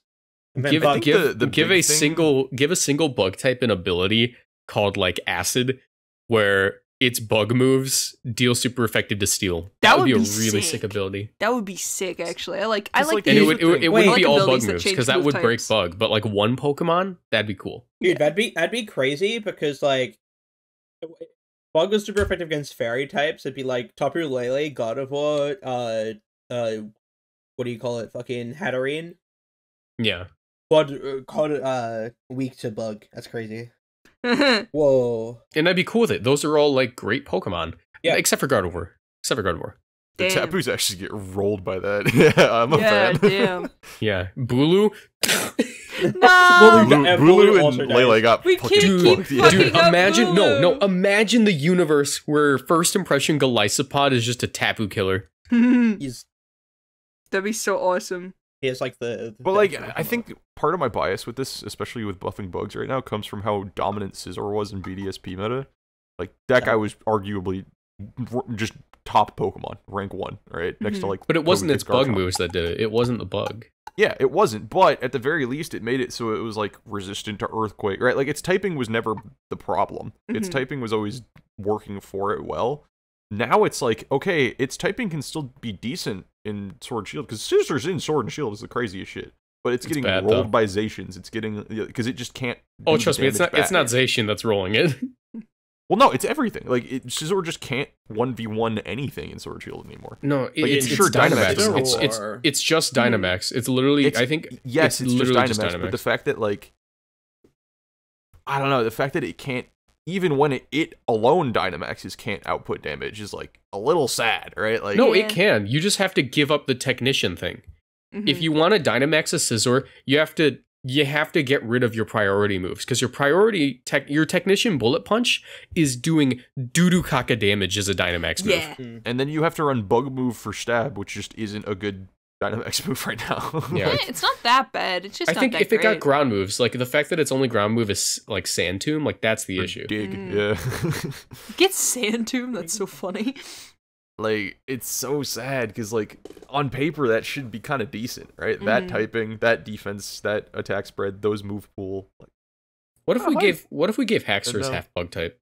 And then Give bug, the give big a thing- single bug type an ability called like acid, where its bug moves deal super effective to steel. That would be a would really be sick sick. ability. That would be sick, actually. I like Just like- And the- it would Wait, wouldn't be all bug abilities that moves change because that move would break types. bug. But like one Pokemon, that'd be cool. dude, that'd be crazy because like bug is super effective against fairy types. It'd be like Tapu Lele, God of War, what do you call it? Fucking Hatterene. Yeah. Weak to bug. That's crazy. Whoa. And I'd be cool with it. Those are all like great Pokemon. Yeah. Except for Gardevoir. The Damn. Tapus actually get rolled by that. Yeah, I'm a Yeah, fan. damn. Yeah. Bulu. No! Bulu- Bulu also and dies. Lele got We fucking can't fucked, keep yeah. Dude, Fucking up imagine Bulu. imagine the universe where first impression Golisopod is just a Tapu killer. That'd He's be so awesome. he has like the But like, I think part of my bias with this, especially with buffing bugs right now, comes from how dominant Scizor was in BDSP meta. Like that guy was arguably just top Pokemon, rank 1, right next to like. But it wasn't Togekiss, its bug Garchomp. moves that did it. It wasn't the bug. Yeah, it wasn't. But at the very least, it made it so it was like resistant to Earthquake, right? Like its typing was never the problem. Its Mhm. typing was always working for it well. Now it's like, okay, its typing can still be decent in Sword and Shield because Scizor's in Sword and Shield is the craziest shit. But it's getting bad, rolled though. by Zacians. It's getting because it just can't. Oh, do the trust me, it's damage not back. Zacian that's rolling it. Well, no, it's everything. Like Scizor just can't 1v1 anything in Sword and Shield anymore. No, Like, it's sure, Dynamax Dynamax. is- It's just Dynamax. It's literally It's- I think Yes, it's just literally Dynamax, but the fact that like I don't know, the fact that it can't even when it alone Dynamaxes can't output damage is like a little sad, right? Like No, Yeah. it can. You just have to give up the technician thing. Mhm. If you want to Dynamax a Scizor, you have to get rid of your priority moves because your technician bullet punch is doing doo-doo caca damage as a Dynamax move. Yeah. and then you have to run Bug Move for Stab, which just isn't a good Dynamax move right now. Yeah. It's not that bad. It's just I not think that if it got great. ground moves, like the fact that its only ground move is like Sand Tomb, like that's the issue. Dig, Mm. yeah. Get Sand Tomb, that's so funny. Like it's so sad because like on paper that should be kind of decent, right? That Mhm. typing, that defense, that attack spread, those move pool. Like, What if I we like- gave Haxorus No. half bug type?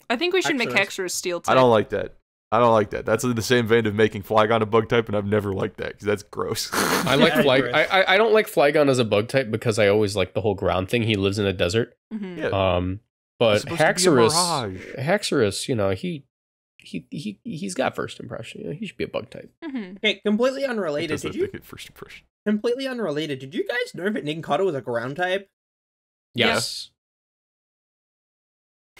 I think we should make Haxorus. Hexorus Steel type. I don't like that. That's in the same vein of making Flygon a bug type, and I've never liked that because that's gross. I like Yeah, Fly. Chris. I don't like Flygon as a bug type because I always like the whole ground thing. He lives in a desert. Mhm. Yeah. But It's supposed to be a mirage. Haxorus, you know, he's got first impression. You know, he should be a bug type. Mhm. Okay, completely It unrelated. does Did that you thing at first impression. completely unrelated? Did you guys know that Nincada was a ground type? Yes.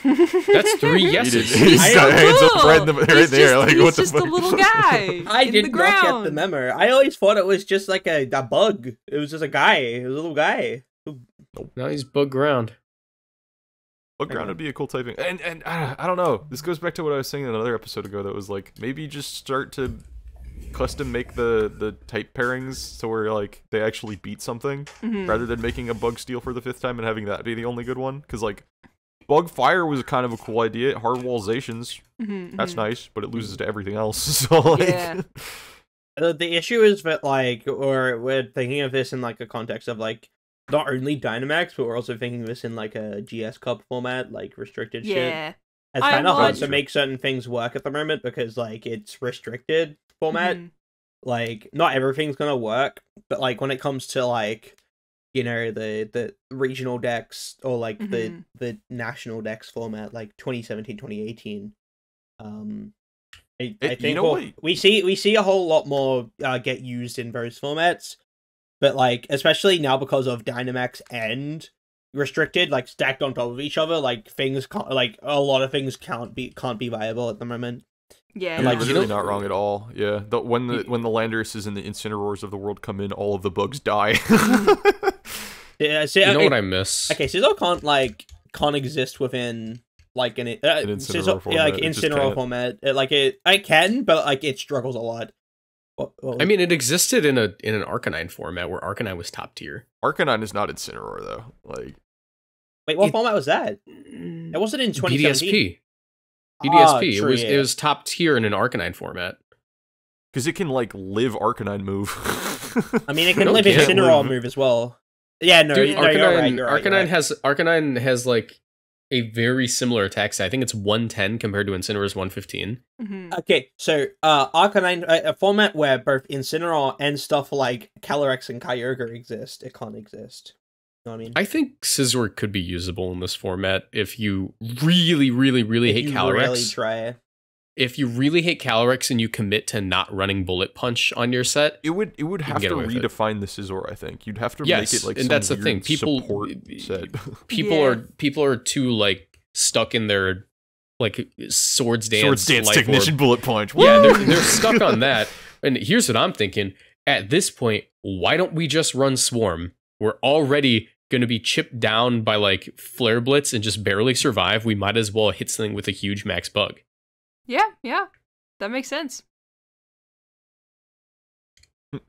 That's 3 yeses. He's I got don't hands up know. right, right He's there. just- Like he's what the just fuck? a little guy. I in did the not ground. get the memo. I always thought it was just like a bug. It was just a guy. It was a little guy. Now he's bug ground. Bug ground would be a cool typing. And I don't know. This goes back to what I was saying in another episode ago. That was like maybe just start to custom make the type pairings so where like they actually beat something Mhm. rather than making a bug steel for the 5th time and having that be the only good one. Because like bug fire was kind of a cool idea. Hard wall Zacians, Mhm, that's mhm. nice, but it loses to everything else. So like, Yeah. The issue is that like, or we're thinking of this in like a context of like not only Dynamax, but we're also thinking of this in like a GS Cup format, like restricted shit. Yeah. It's I kind of hard want- to make certain things work at the moment because like it's restricted format. Mhm. Like not everything's gonna work, but like when it comes to like, you know, the regional decks or like Mhm. the national decks format, like 2017, 2018. I think you know what? we see a whole lot more get used in those formats, but like especially now because of Dynamax and restricted, like stacked on top of each other, like things can't, like a lot of things can't be viable at the moment. Yeah. You're Like, literally you know- not wrong at all. Yeah, when the Landerses and the Incineroars of the world come in, all of the bugs die. Yeah, see, You know what I miss? Okay, Scizor can't exist within like an Incineroar format, yeah, like it just Incineroar can't. format. I can, but like it struggles a lot. I mean, it existed in an Arcanine format where Arcanine was top tier. Arcanine is not Incineroar though. Like, Wait, what It- format was that? It wasn't in 2017. BDSP. Ah, BDSP. true, it was top tier in an Arcanine format. because it can like live Arcanine move. I mean, it can No, live it can't Incineroar live. move as well. Yeah, no, Dude, no, you're right. Arcanine has like a very similar attack stat. I think it's 110 compared to Incineroar's 115. Mhm. Okay, so Arcanine, a format where both Incineroar and stuff like Calyrex and Kyogre exist, it can't exist. You know what I mean? I think Scizor could be usable in this format if you really, really, really If hate you Calyrex. really try. If you really hate Calyrex and you commit to not running Bullet Punch on your set, it would have get to away with it. redefine the Scizor. I think you'd have to Yes, make it like and some that's the weird thing. People- support set. people are too like stuck in their like Swords Dance, Swords Dance Life Technician Orb. Bullet Punch. Yeah, Woo! they're stuck on that. And here's what I'm thinking. At this point, why don't we just run Swarm? We're already going to be chipped down by like Flare Blitz and just barely survive. We might as well hit something with a huge max bug. Yeah. That makes sense.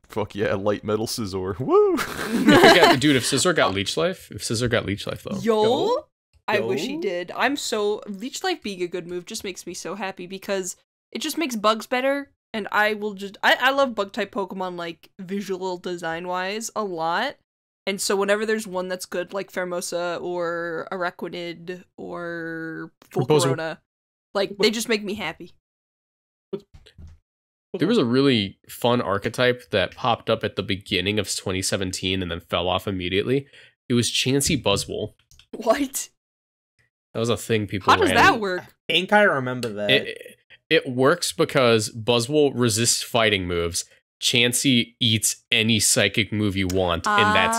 Fuck yeah, light metal Scizor. Woo! Dude, if Scizor got Leech Life though. Yo, I Yo. wish he did. I'm so Leech Life being a good move just makes me so happy because it just makes bugs better, and I love bug type Pokemon like visual design wise a lot, and so whenever there's one that's good like Pheromosa or Araquanid or Volcarona, like they just make me happy. There was a really fun archetype that popped up at the beginning of 2017 and then fell off immediately. It was Chansey Buzzwole. What? That was a thing people How does ran. that work? I think I remember that. It works because Buzzwole resists fighting moves. Chansey eats any psychic move you want, and that's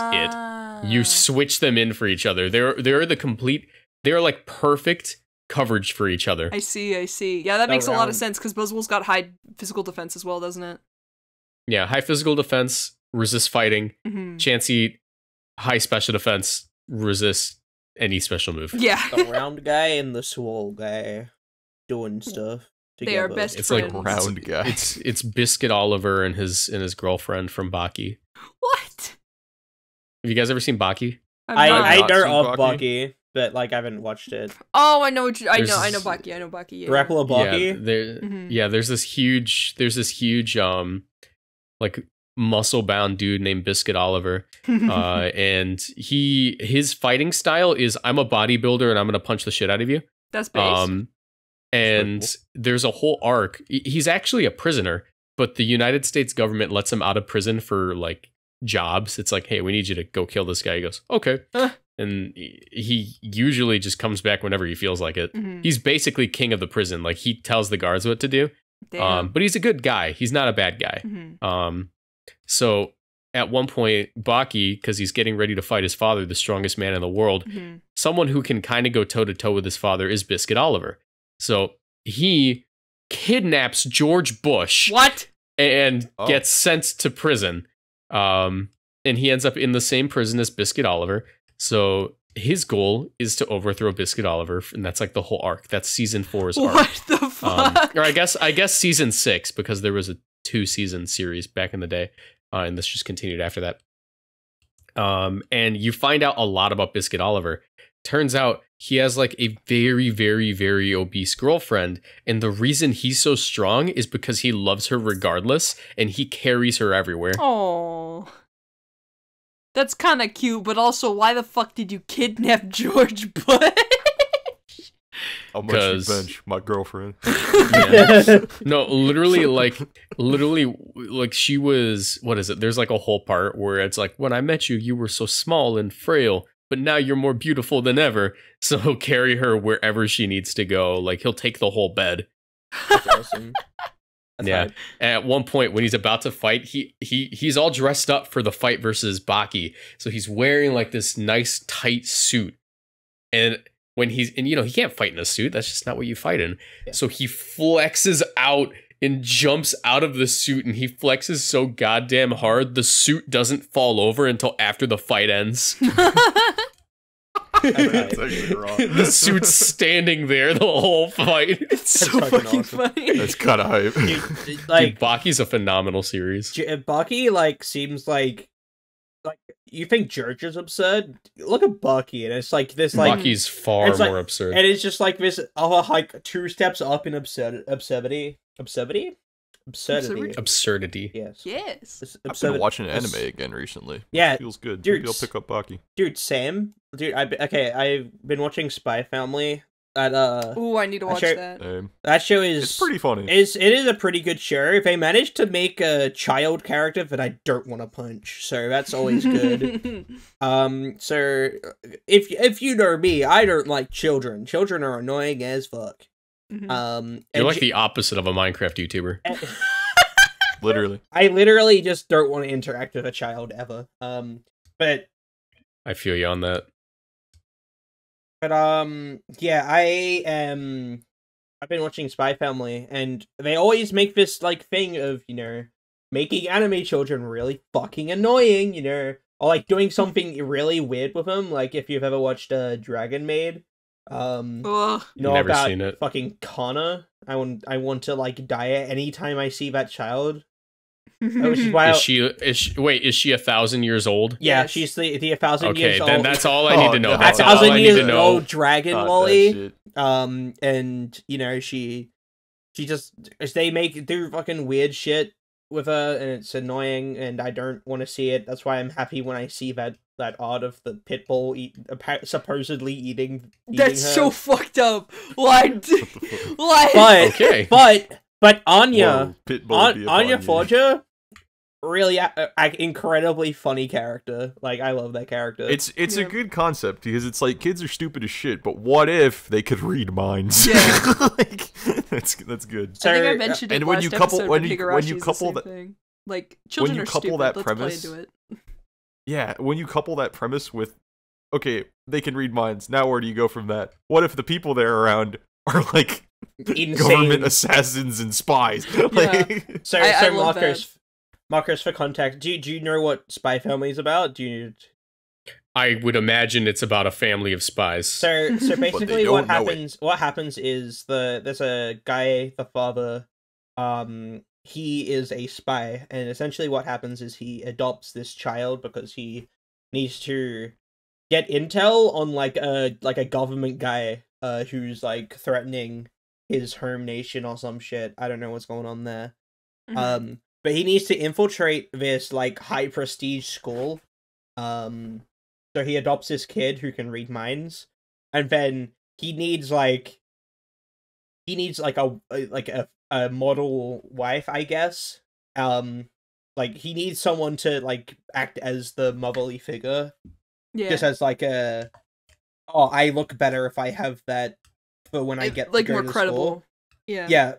it. You switch them in for each other. They're like perfect coverage for each other. I see. Yeah, that makes a lot Around- of sense because Buzzwole's got high physical defense as well, doesn't it? Yeah, high physical defense, resist fighting. Mm-hmm. Chansey, high special defense, resist any special move. Yeah. The round guy and the swole guy doing stuff together. They are best It's friends. like Round guy. It's Biscuit Oliver and his girlfriend from Baki. What? Have you guys ever seen Baki? I not know seen of Baki. Baki, but like I haven't watched it. Oh, I know what you. I know There's- Baki. I know Baki. Yeah. Grapple Baki. Yeah, there's this huge like muscle bound dude named Biscuit Oliver. And his fighting style is I'm a bodybuilder and I'm gonna punch the shit out of you. That's base. And there's a whole arc. He's actually a prisoner, but the United States government lets him out of prison for like jobs. It's like, hey, we need you to go kill this guy. He goes, okay. And he usually just comes back whenever he feels like it. Mhm. He's basically king of the prison. Like he tells the guards what to do. Damn. But he's a good guy. He's not a bad guy. Mhm. So at one point, Baki, because he's getting ready to fight his father, the strongest man in the world, Mhm. someone who can kind of go toe to toe with his father is Biscuit Oliver. So he kidnaps George Bush What? and Oh. gets sent to prison. And he ends up in the same prison as Biscuit Oliver. So his goal is to overthrow Biscuit Oliver, and that's like the whole arc. That's season 4's arc. What the fuck? Or I guess season 6, because there was a 2-season series back in the day, and this just continued after that. And you find out a lot about Biscuit Oliver. Turns out he has like a very, very, very obese girlfriend, and the reason he's so strong is because he loves her regardless, and he carries her everywhere. Oh. That's kind of cute, but also, why the fuck did you kidnap George Bush? How much you 'Cause- bench, my girlfriend. Yeah. No, literally, like she was, what is it? There's like a whole part where it's like, when I met you, you were so small and frail, but now you're more beautiful than ever. So he'll carry her wherever she needs to go. Like he'll take the whole bed. That's awesome. That's Yeah. hype. And at one point when he's about to fight, he's all dressed up for the fight versus Baki. So he's wearing like this nice tight suit. And when he's, and he can't fight in a suit. That's just not what you fight in. Yeah. So he flexes out and jumps out of the suit, and he flexes so goddamn hard the suit doesn't fall over until after the fight ends. That's actually wrong. The suit's standing there the whole fight. It's so fucking funny. That's kind of hype. Dude, like, Dude, Baki's a phenomenal series. Bucky, like, seems like you think George is absurd? Look at Bucky, and it's like this, like, Baki's far it's like- more absurd. and it's just like this, like 2 steps up in absurdity. Absurdity. Absurdity. Yes. Yes. I've been watching anime again recently. Yeah, Feels good. dude, Maybe I'll pick up Baki. dude, Sam. Dude, I've been watching Spy Family. Ooh, I need to watch sure- that. That show is It's pretty funny. it is a pretty good show. If they managed to make a child character that I don't want to punch, so that's always good. So if you know me, I don't like children. Children are annoying as fuck. Mhm. You're like the opposite of a Minecraft YouTuber. Literally. I literally just don't want to interact with a child ever. But I feel you on that. yeah, I've been watching Spy Family, and they always make this, like, thing of, making anime children really fucking annoying, or, like, doing something really weird with them, like, if you've ever watched, Dragon Maid, Ugh. Never about seen it. fucking Kana. I want to, like, die anytime I see that child. Which is why Is she 1,000 years old? yeah, Yes. she's the 1,000 Okay, years then old. that's all I need to know. Oh, That's no. all I 1,000 need years to know. old dragon Not that lolly. shit. And she just they do fucking weird shit with her, and it's annoying, and I don't want to see it. That's why I'm happy when I see that art of the pit bull supposedly eating That's her. so fucked up. Like, like. But Okay. but Anya Whoa, Pitbull be upon Anya you. Forger, really incredibly funny character. Like, I love that character. It's a Yeah. good concept because it's like kids are stupid as shit, but what if they could read minds? Yeah. Like, that's good. So, I think I mentioned it and when last you couple- episode, when but you Higurashi is couple the that- same thing. Like, children you are couple stupid. that Let's premise- play into it. Yeah, when you couple that premise with, okay, they can read minds. Now where do you go from that? What if the people they're around are like insane. government assassins and spies? Like, So I love Marcus, for context, do you know what Spy Family is about? Do you? I would imagine it's about a family of spies. So basically, don't know it. what happens is there's a guy, the father, he is a spy, and essentially what happens is he adopts this child because he needs to get intel on like a government guy who's like threatening his home nation or some shit. I don't know what's going on there. Mhm. But he needs to infiltrate this like high prestige school. So he adopts this kid who can read minds, and then he needs like a model wife, I guess. Like he needs someone to like act as the motherly figure, Yeah. just as like I look better if I have that for when I get like to go more to credible. school. Yeah. Yeah.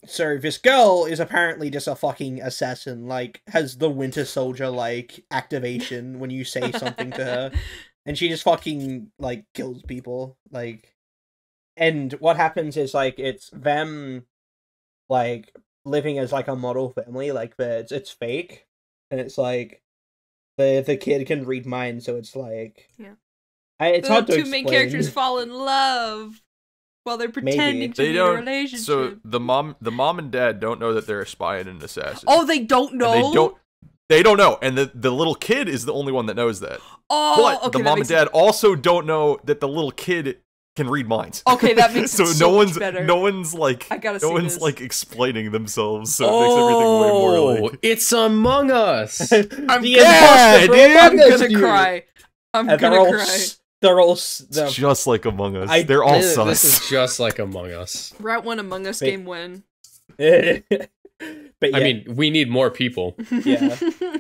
So this girl is apparently just a fucking assassin. Like, has the Winter Soldier like activation when you say something to her, and she just fucking like kills people. Like, and what happens is like it's them, like living as like a model family. Like it's fake, and it's like the kid can read minds, so it's like Yeah. It's hard to two explain. main characters fall in love while they're pretending to They be in a don't. relationship. So the mom and dad don't know that they're a spy and an assassin. Oh, they don't know. And they don't know, and the little kid is the only one that knows that. Oh, But okay, the that mom and makes dad also don't know that the little kid can read minds. Okay, that makes so it so no much one's better. no one's like I gotta no see one's this. like explaining themselves, so it makes everything way more like. It's Among Us. I'm The Yeah, imposter dude, Among I'm Us, gonna dude. cry. I'm And gonna cry. They're all It's just like Among Us. I- They're all This sus. is just like Among Us. Route 1 Among Us Wait. game win. But yeah, I mean, we need more people. Yeah.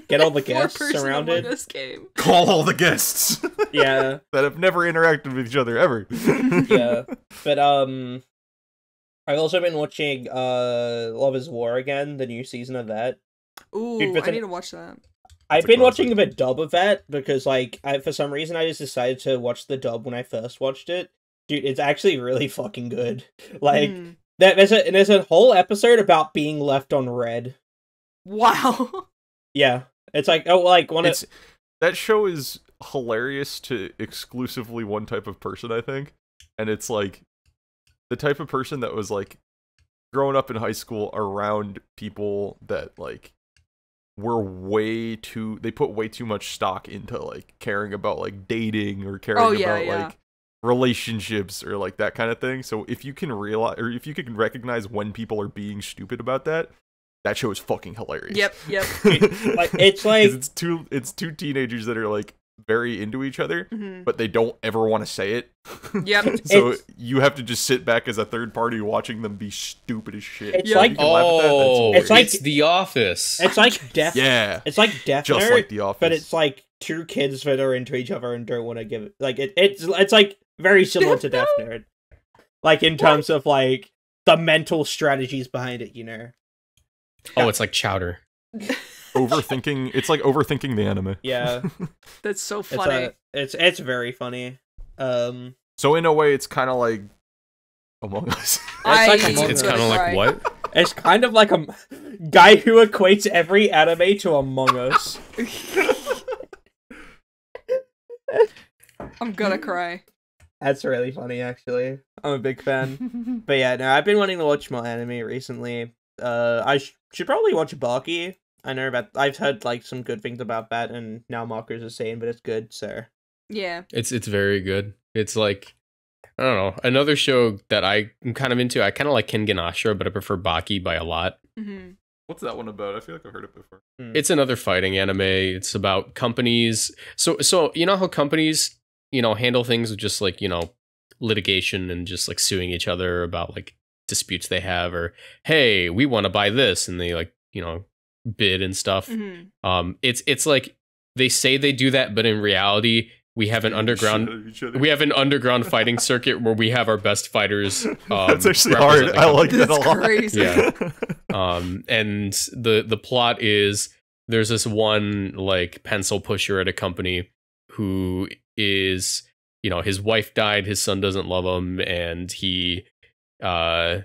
Get all the guests Four-person around it. Among Us game. Call all the guests yeah, that have never interacted with each other ever. yeah. But I've also been watching Love Is War again, the new season of that. Ooh, Dude, but I need to watch that. I've a been classic. watching the dub of that because, like, for some reason I just decided to watch the dub when I first watched it, Dude, it's actually really fucking good. Like, there's a whole episode about being left on red. Wow. Yeah. It's like, that show is hilarious to exclusively one type of person, I think. And it's like the type of person that was like growing up in high school around people that like were they put way too much stock into like caring about like dating or caring about like relationships or like that kind of thing. So if you can realize, or if you can recognize when people are being stupid about that, that show is fucking hilarious. Yep. Like, it's like it's two teenagers that are like very into each other, but they don't ever want to say it. Yep. So you have to just sit back as a third party watching them be stupid as shit. It's like, it's The Office. It's like Death. Yeah. It's like Death just Note, like The Office. but it's like two kids that are into each other and don't want to give it. Like it's like very similar to Death Note. Like in terms of like the mental strategies behind it, you know. Oh, it's like Chowder. It's like overthinking the anime. Yeah. That's so funny. It's very funny. So in a way it's kind of like Among Us. It's kind of like what? It's kind of like a guy who equates every anime to Among Us. I'm gonna cry. That's really funny, actually. I'm a big fan. But yeah, no, I've been wanting to watch more anime recently. I should probably watch Baki. I know that I've heard like some good things about that, and now Marcus is saying, but it's good. So yeah, it's very good. It's like, I don't know, another show that I'm kind of into. I kind of like Kengan Ashura, but I prefer Baki by a lot. What's that one about? I feel like I've heard it before. It's another fighting anime. It's about companies. So you know how companies, handle things with just like, litigation and just like suing each other about like disputes they have, or hey, we want to buy this, and they like, bid and stuff. It's like they say they do that, but in reality we have an underground fighting circuit where we have our best fighters. That's actually hard. I like that a lot. Crazy. Yeah. And the plot is there's this one like pencil pusher at a company who is, his wife died, his son doesn't love him, and he and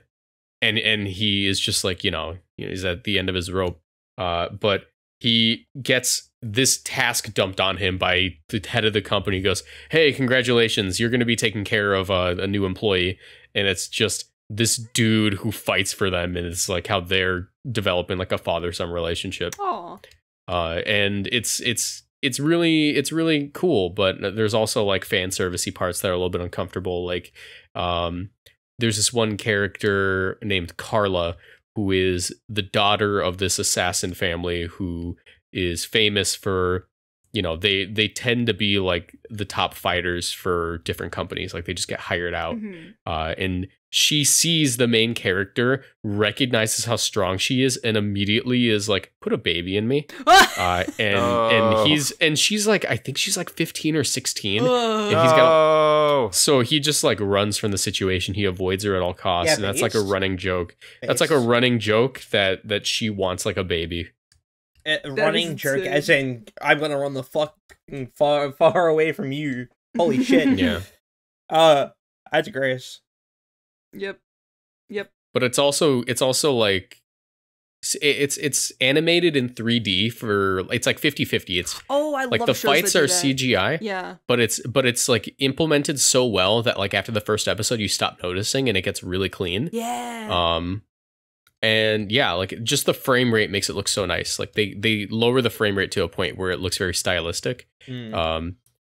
he is just like, he's at the end of his rope. But he gets this task dumped on him by the head of the company. He goes, hey, congratulations, you're going to be taking care of a new employee. And it's just this dude who fights for them, and it's like how they're developing like a father-son relationship. Aww. And it's really cool, but there's also like fan servicey parts that are a little bit uncomfortable. Like there's this one character named Carla, who is the daughter of this assassin family who is famous for, they tend to be like the top fighters for different companies. Like they just get hired out. And she sees the main character, recognizes how strong she is, and immediately is like, put a baby in me. And she's like, I think she's like 15 or 16. And so he just like runs from the situation. He avoids her at all costs. And that's like a running joke. That's like a running joke that she wants like a baby. Running jerk, as in I'm gonna run the fucking far away from you. Holy shit! Yeah. That's gross. Yep. But it's also like it's animated in 3D for it's like 50-50. It's I like love the shows fights that do are that. CGI. Yeah. But it's like implemented so well that like after the first episode you stop noticing and it gets really clean. Yeah. And yeah, like just the frame rate makes it look so nice. Like they lower the frame rate to a point where it looks very stylistic.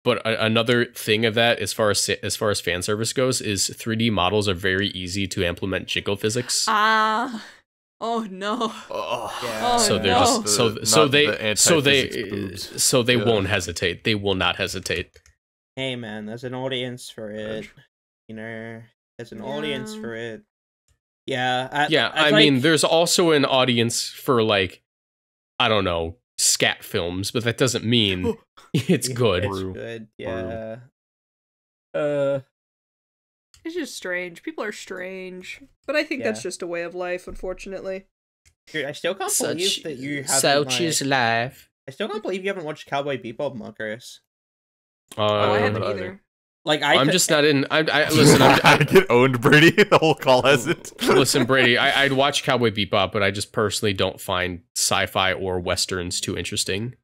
But another thing of that, as far as fan service goes, is 3D models are very easy to implement jiggle physics. Oh no. Yeah. So they're just so they won't hesitate. They will not hesitate. Hey man, there's an audience for it. There's an audience for it. Yeah. I mean, there's also an audience for like, I don't know, scat films, but that doesn't mean it's good. It's good. Yeah. It's just strange. People are strange, but I think that's just a way of life, unfortunately. Dude, I still can't believe that you haven't. Such is life. I still can't believe you haven't watched Cowboy Bebop, Marcus. I haven't either. I'm just not in. I listen. I get owned, Brady. The whole call has it. Listen, Brady. I'd watch Cowboy Bebop, but I just personally don't find sci-fi or westerns too interesting.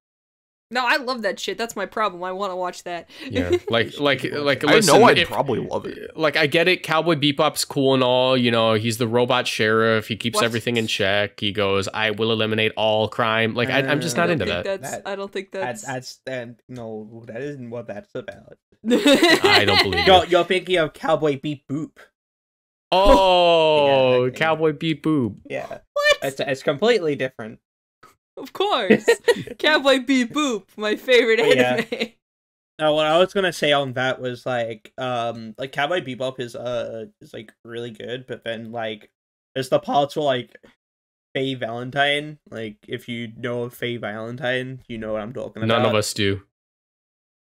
No, I love that shit. That's my problem. I want to watch that. Yeah, like. I Listen, know I'd probably love it. Like, I get it. Cowboy Bebop's cool and all. You know, he's the robot sheriff. He keeps What? everything in check. He goes, "I will eliminate all crime." Like, I'm just not into that. I don't think that's. No, that isn't what that's about. I don't believe it. You're thinking of Cowboy Beep Boop. Oh, Yeah, Cowboy Beep Boop. Yeah. What? It's completely different. Of course. Cowboy Beep Boop, my favorite anime. Yeah. No, what I was gonna say on that was like Cowboy Bebop is like really good, but then like there's the parts where like Faye Valentine, like if you know of Faye Valentine, you know what I'm talking about. None of us do.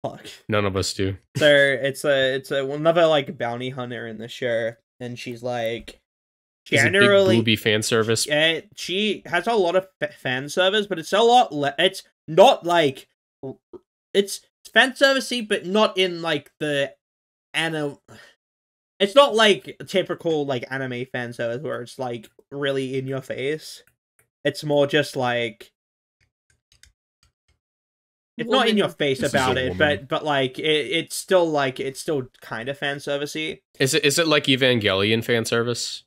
Fuck. None of us do. So it's another like bounty hunter in the show, and she's like generally big booby fan service. Yeah, she has a lot of fan service, but it's a lot. It's not like it's fan servicey, but not in like the It's not like typical like anime fan service where it's like really in your face. It's more just like it's not in your face about it, but like it's still kind of fan servicey. Is it like Evangelion fan service?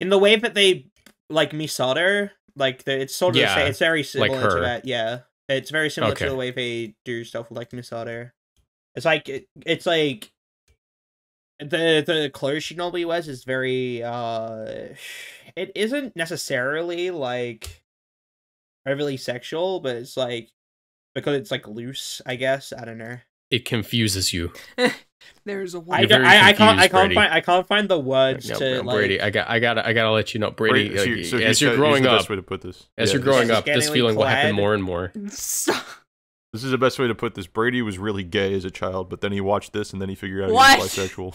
In the way that they like Misato, like it's sort of it's very similar like to that. Yeah, it's very similar to the way they do stuff with like Misato. It's like it's like the clothes she normally wears is very it isn't necessarily like overly sexual, but it's like because it's like loose, I guess. I don't know. It confuses you. There's a I can't find the words to like. Brady, I gotta let you know, Brady. Brady, as you're growing up, best way to put this. As you're growing up, this feeling will clad. happen more and more. This is the best way to put this. Brady was really gay as a child, but then he watched this and then he figured out he was bisexual.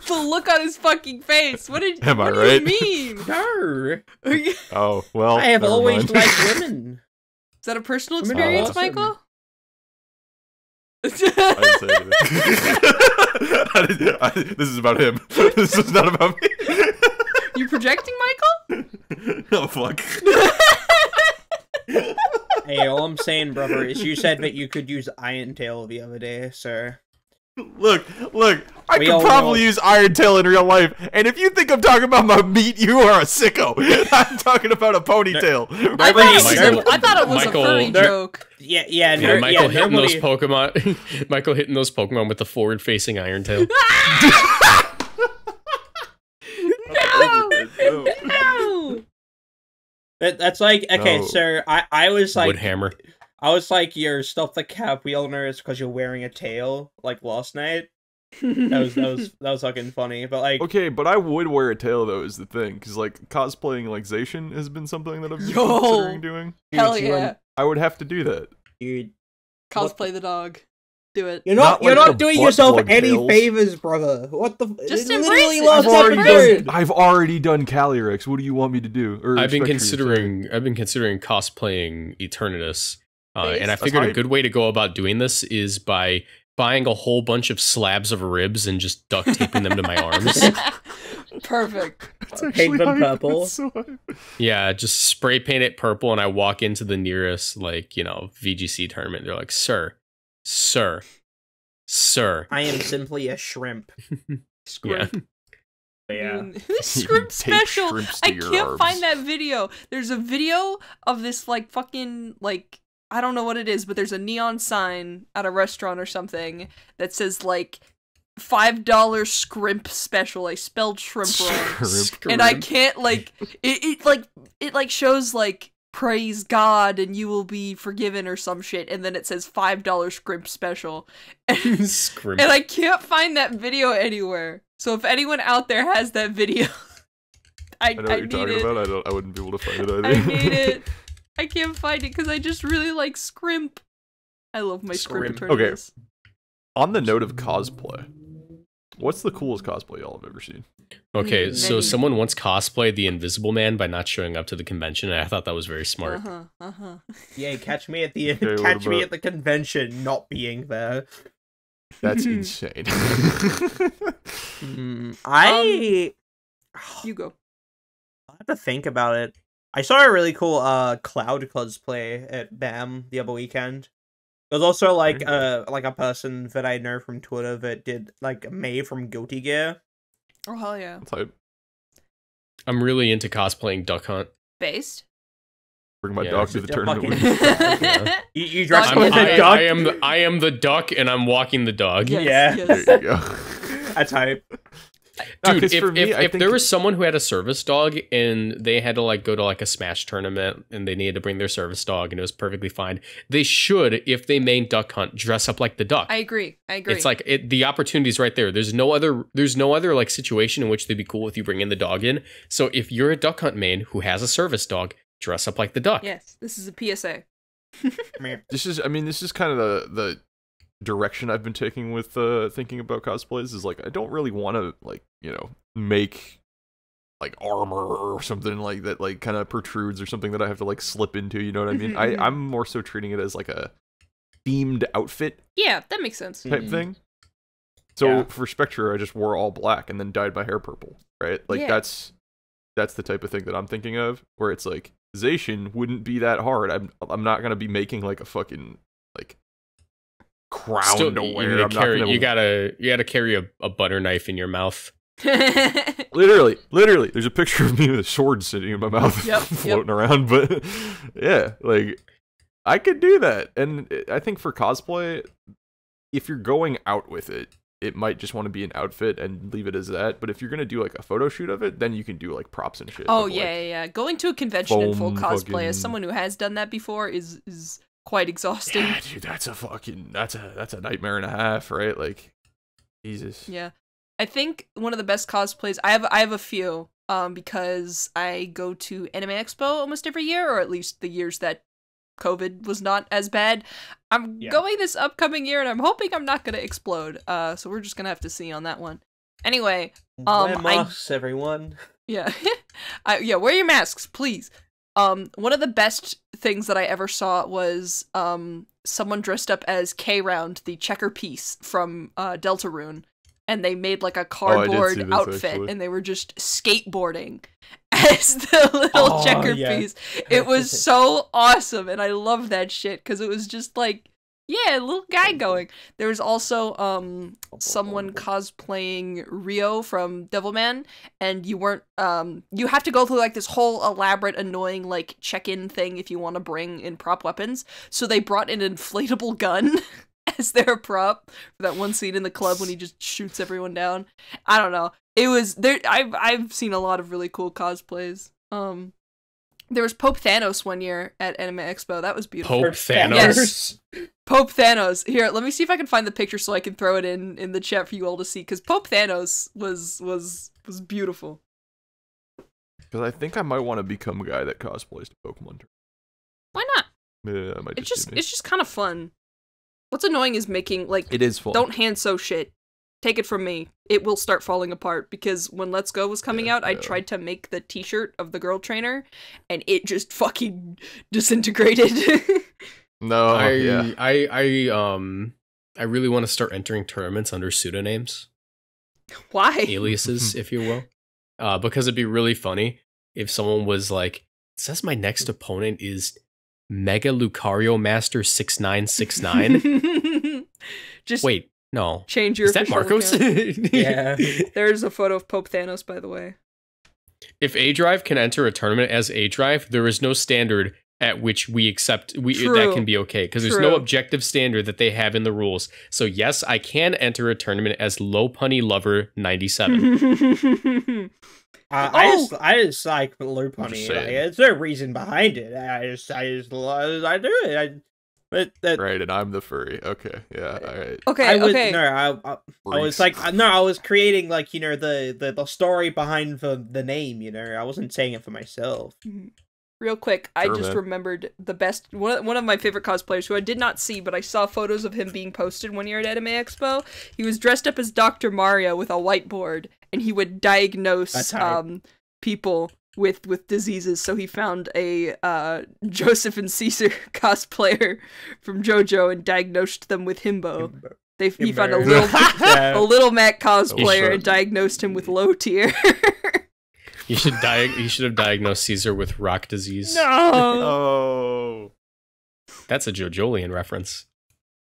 The look on his fucking face. What did? Am I what right? do you mean? No. Oh well. I have never always mind. liked women. Is that a personal Women are experience, awesome. Michael? I didn't say anything. This is about him. This is not about me. You projecting, Michael? Oh fuck. Hey, all I'm saying, brother, is you said that you could use Iron Tail the other day, sir. Look, I We could all probably know. use Iron Tail in real life, and if you think I'm talking about my meat, you are a sicko. I'm talking about a ponytail. I thought it was Michael- a furry joke. Yeah, Michael hitting nobody- those Pokemon. Michael hitting those Pokemon with the forward-facing Iron Tail. No! That's like okay, No. sir. I was like, Woodhammer. I was like, you're stop the cap. We all know it's because you're wearing a tail, like last night. That was fucking funny. But like, Okay, but I would wear a tail though. Is the thing because like cosplaying like Zacian has been something that I've been Yo! considering doing. Hell dude, yeah. I would have to do that. dude, Cosplay the dog. Do it. you're Not not like the doing butt yourself plug any tails. favors, brother. What the? Just it's embrace literally it. last episode. I've already done Calyrex. What do you want me to do? Or I've been expect you to say? considering cosplaying Eternatus, and I That's figured a hype. good way to go about doing this is by buying a whole bunch of slabs of ribs and just duct taping them to my arms. Perfect. It's Paint actually them hype. purple. It's so hype. Yeah, just spray paint it purple, and I walk into the nearest VGC tournament. They're like, "Sir, I am simply a shrimp. yeah." This You shrimp take special. shrimps to I your can't arms. find that video. There's a video of this like fucking like I don't know what it is, but there's a neon sign at a restaurant or something that says like $5 scrimp special. I spelled shrimp wrong. Shrimp. And I can't like it shows like praise God and you will be forgiven or some shit, and then it says $5 scrimp special. Scrimp. And I can't find that video anywhere. So if anyone out there has that video, I I know what you're need talking it. about. I wouldn't be able to find it either. I need it. I can't find it because I just really like scrimp. I love my scrimp Scrimp. Eternatus. On the note of cosplay, What's the coolest cosplay y'all have ever seen? Okay, so Many. someone once cosplayed the Invisible Man by not showing up to the convention, and I thought that was very smart. Yeah, catch me at the Okay, what catch me about- at the convention not being there. That's insane. I You go. I have to think about it. I saw a really cool cloud cosplay at BAM the other weekend. There's also like a person that I know from Twitter that did like May from Guilty Gear. Oh hell yeah. Type. I'm really into cosplaying Duck Hunt. Based. Bring my Yeah, dog it's to the a tournament. fucking- with me. Yeah. You dress I'm- up as a duck. I am the duck, and I'm walking the dog. Yes, Yeah. yes. There you go. That's hype. No, Dude, 'cause if, for me, I if think there was someone who had a service dog and they had to like go to like a Smash tournament and they needed to bring their service dog and it was perfectly fine, they should, if they main Duck Hunt, dress up like the duck. I agree. It's like the opportunity's right there. There's no other like situation in which they'd be cool with you bringing the dog in. So if you're a Duck Hunt main who has a service dog, dress up like the duck. Yes, this is a PSA. this is kind of the direction I've been taking with thinking about cosplays is like I don't really want to like, you know, make like armor or something like that like kind of protrudes or something that I have to like slip into, you know what I mean? I'm more so treating it as like a themed outfit Yeah, that makes sense. type thing. So Yeah. for Spectre I just wore all black and then dyed my hair purple, right? Like Yeah. that's the type of thing that I'm thinking of where it's like Zacian wouldn't be that hard. I'm not going to be making like a fucking like crown Still, to you, wear. need I'm to not carry, gonna... you gotta carry a butter knife in your mouth. Literally, there's a picture of me with a sword sitting in my mouth, Yep, floating around. But yeah, like I could do that, and I think for cosplay, if you're going out with it, it might just want to be an outfit and leave it as that. But if you're gonna do like a photo shoot of it, then you can do like props and shit. Oh of, yeah, like, yeah, yeah. Going to a convention in full foam cosplay fucking- as someone who has done that before is quite exhausting. Yeah, dude, that's a nightmare and a half, right? Like, Jesus. Yeah. I think one of the best cosplays I have a few because I go to Anime Expo almost every year, or at least the years that COVID was not as bad. I'm going this upcoming year and I'm hoping I'm not going to explode. So we're just going to have to see on that one. Anyway, Wear masks, everyone. yeah. Yeah, wear your masks, please. One of the best things that I ever saw was someone dressed up as K-Round, the checker piece from Deltarune. And they made like a cardboard see this, outfit, actually. and they were just skateboarding as the little checker piece. It was so awesome, and I love that shit because it was just like, yeah, a little guy going. There was also someone cosplaying Rio from Devilman, and you weren't you have to go through like this whole elaborate, annoying like check-in thing if you want to bring in prop weapons. So they brought an inflatable gun. As their prop for that one scene in the club when he just shoots everyone down. I don't know. It was there. I've seen a lot of really cool cosplays. There was Pope Thanos one year at Anime Expo. That was beautiful. Pope Thanos. Yes. Pope Thanos. Here, let me see if I can find the picture so I can throw it in the chat for you all to see. Because Pope Thanos was beautiful. Because I think I might want to become a guy that cosplays to Pokemon. Why not? Yeah, that might It's just be me. it's just kind of fun. What's annoying is making like It is fun. don't hand sew shit. Take it from me. It will start falling apart because when Let's Go was coming out, I tried to make the t-shirt of the girl trainer and it just fucking disintegrated. No, yeah. I really want to start entering tournaments under pseudonyms, Why? aliases, if you will, because it'd be really funny if someone was like, "It says my next opponent is Mega Lucario Master 6969." Just Wait, no, change your is that official Marcos? account. Yeah. There's a photo of Pope Thanos, by the way. If A Drive can enter a tournament as A Drive, there is no standard at which we accept True. that can be okay because there's True. no objective standard that they have in the rules. So yes, I can enter a tournament as Low Punny Lover 97. I just like Low Punny. just Like, saying. there's no reason behind it. I do it. But that Right, and I'm the furry. Okay, yeah, alright. Okay, I was okay. no, I was like no, I was creating like the story behind the name. I wasn't saying it for myself. Real quick, I Sure, just man. remembered the best one of my favorite cosplayers who I did not see, but I saw photos of him being posted one year at Anime Expo. He was dressed up as Dr. Mario with a whiteboard, and he would diagnose people with diseases. So he found a Joseph and Caesar cosplayer from JoJo and diagnosed them with himbo. He found a little Mac cosplayer and diagnosed him with low tier. You should have diagnosed Caesar with rock disease. No. Oh. That's a JoJolian reference.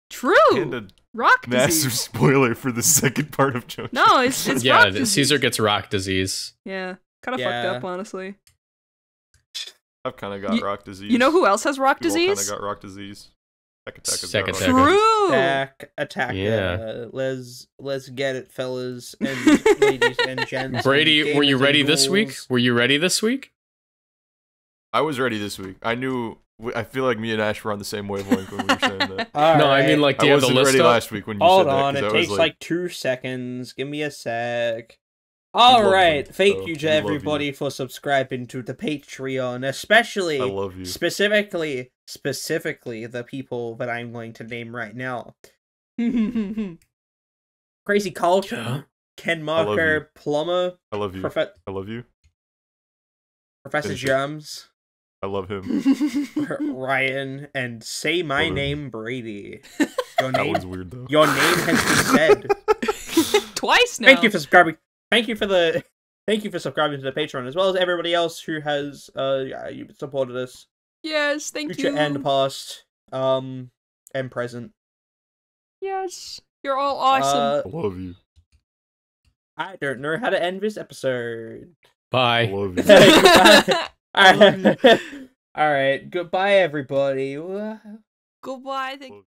True. And a Rock massive disease. spoiler for the second part of JoJo. No, it's rock Yeah, disease. Caesar gets rock disease. Yeah, kind of fucked up, honestly. I've kind of got rock disease. You know who else has rock You all disease? kind of got rock disease. Second. True. Attack. Yeah. Let's get it, fellas and ladies and gents. Brady, and were you gamers ready and this week? ghouls. Were you ready this week? I was ready this week. I feel like me and Ash were on the same wavelength when we were saying that. No, I mean, like, do I you have the wasn't list ready up? last week when you Hold said that. on, 'cause it I was takes like, like 2 seconds. Give me a sec. love All right, them, thank so you we to love everybody you. for subscribing to the Patreon, especially I love you. specifically the people that I'm going to name right now. Crazy Carlton, Yeah. Ken love you. Marker, Plumber, I love you. I love you. Professor Finish it. Jums, I love him. Ryan, and say my Love him. name, Brady. Your That name, was weird though. your name has been said. Twice now. Thank you for subscribing. Thank you for subscribing to the Patreon, as well as everybody else who has supported us, Yes, thank future you. and past, and present. Yes, you're all awesome. I love you. I don't know how to end this episode. I Bye. love you. Goodbye. All right, goodbye, everybody. Goodbye. Thank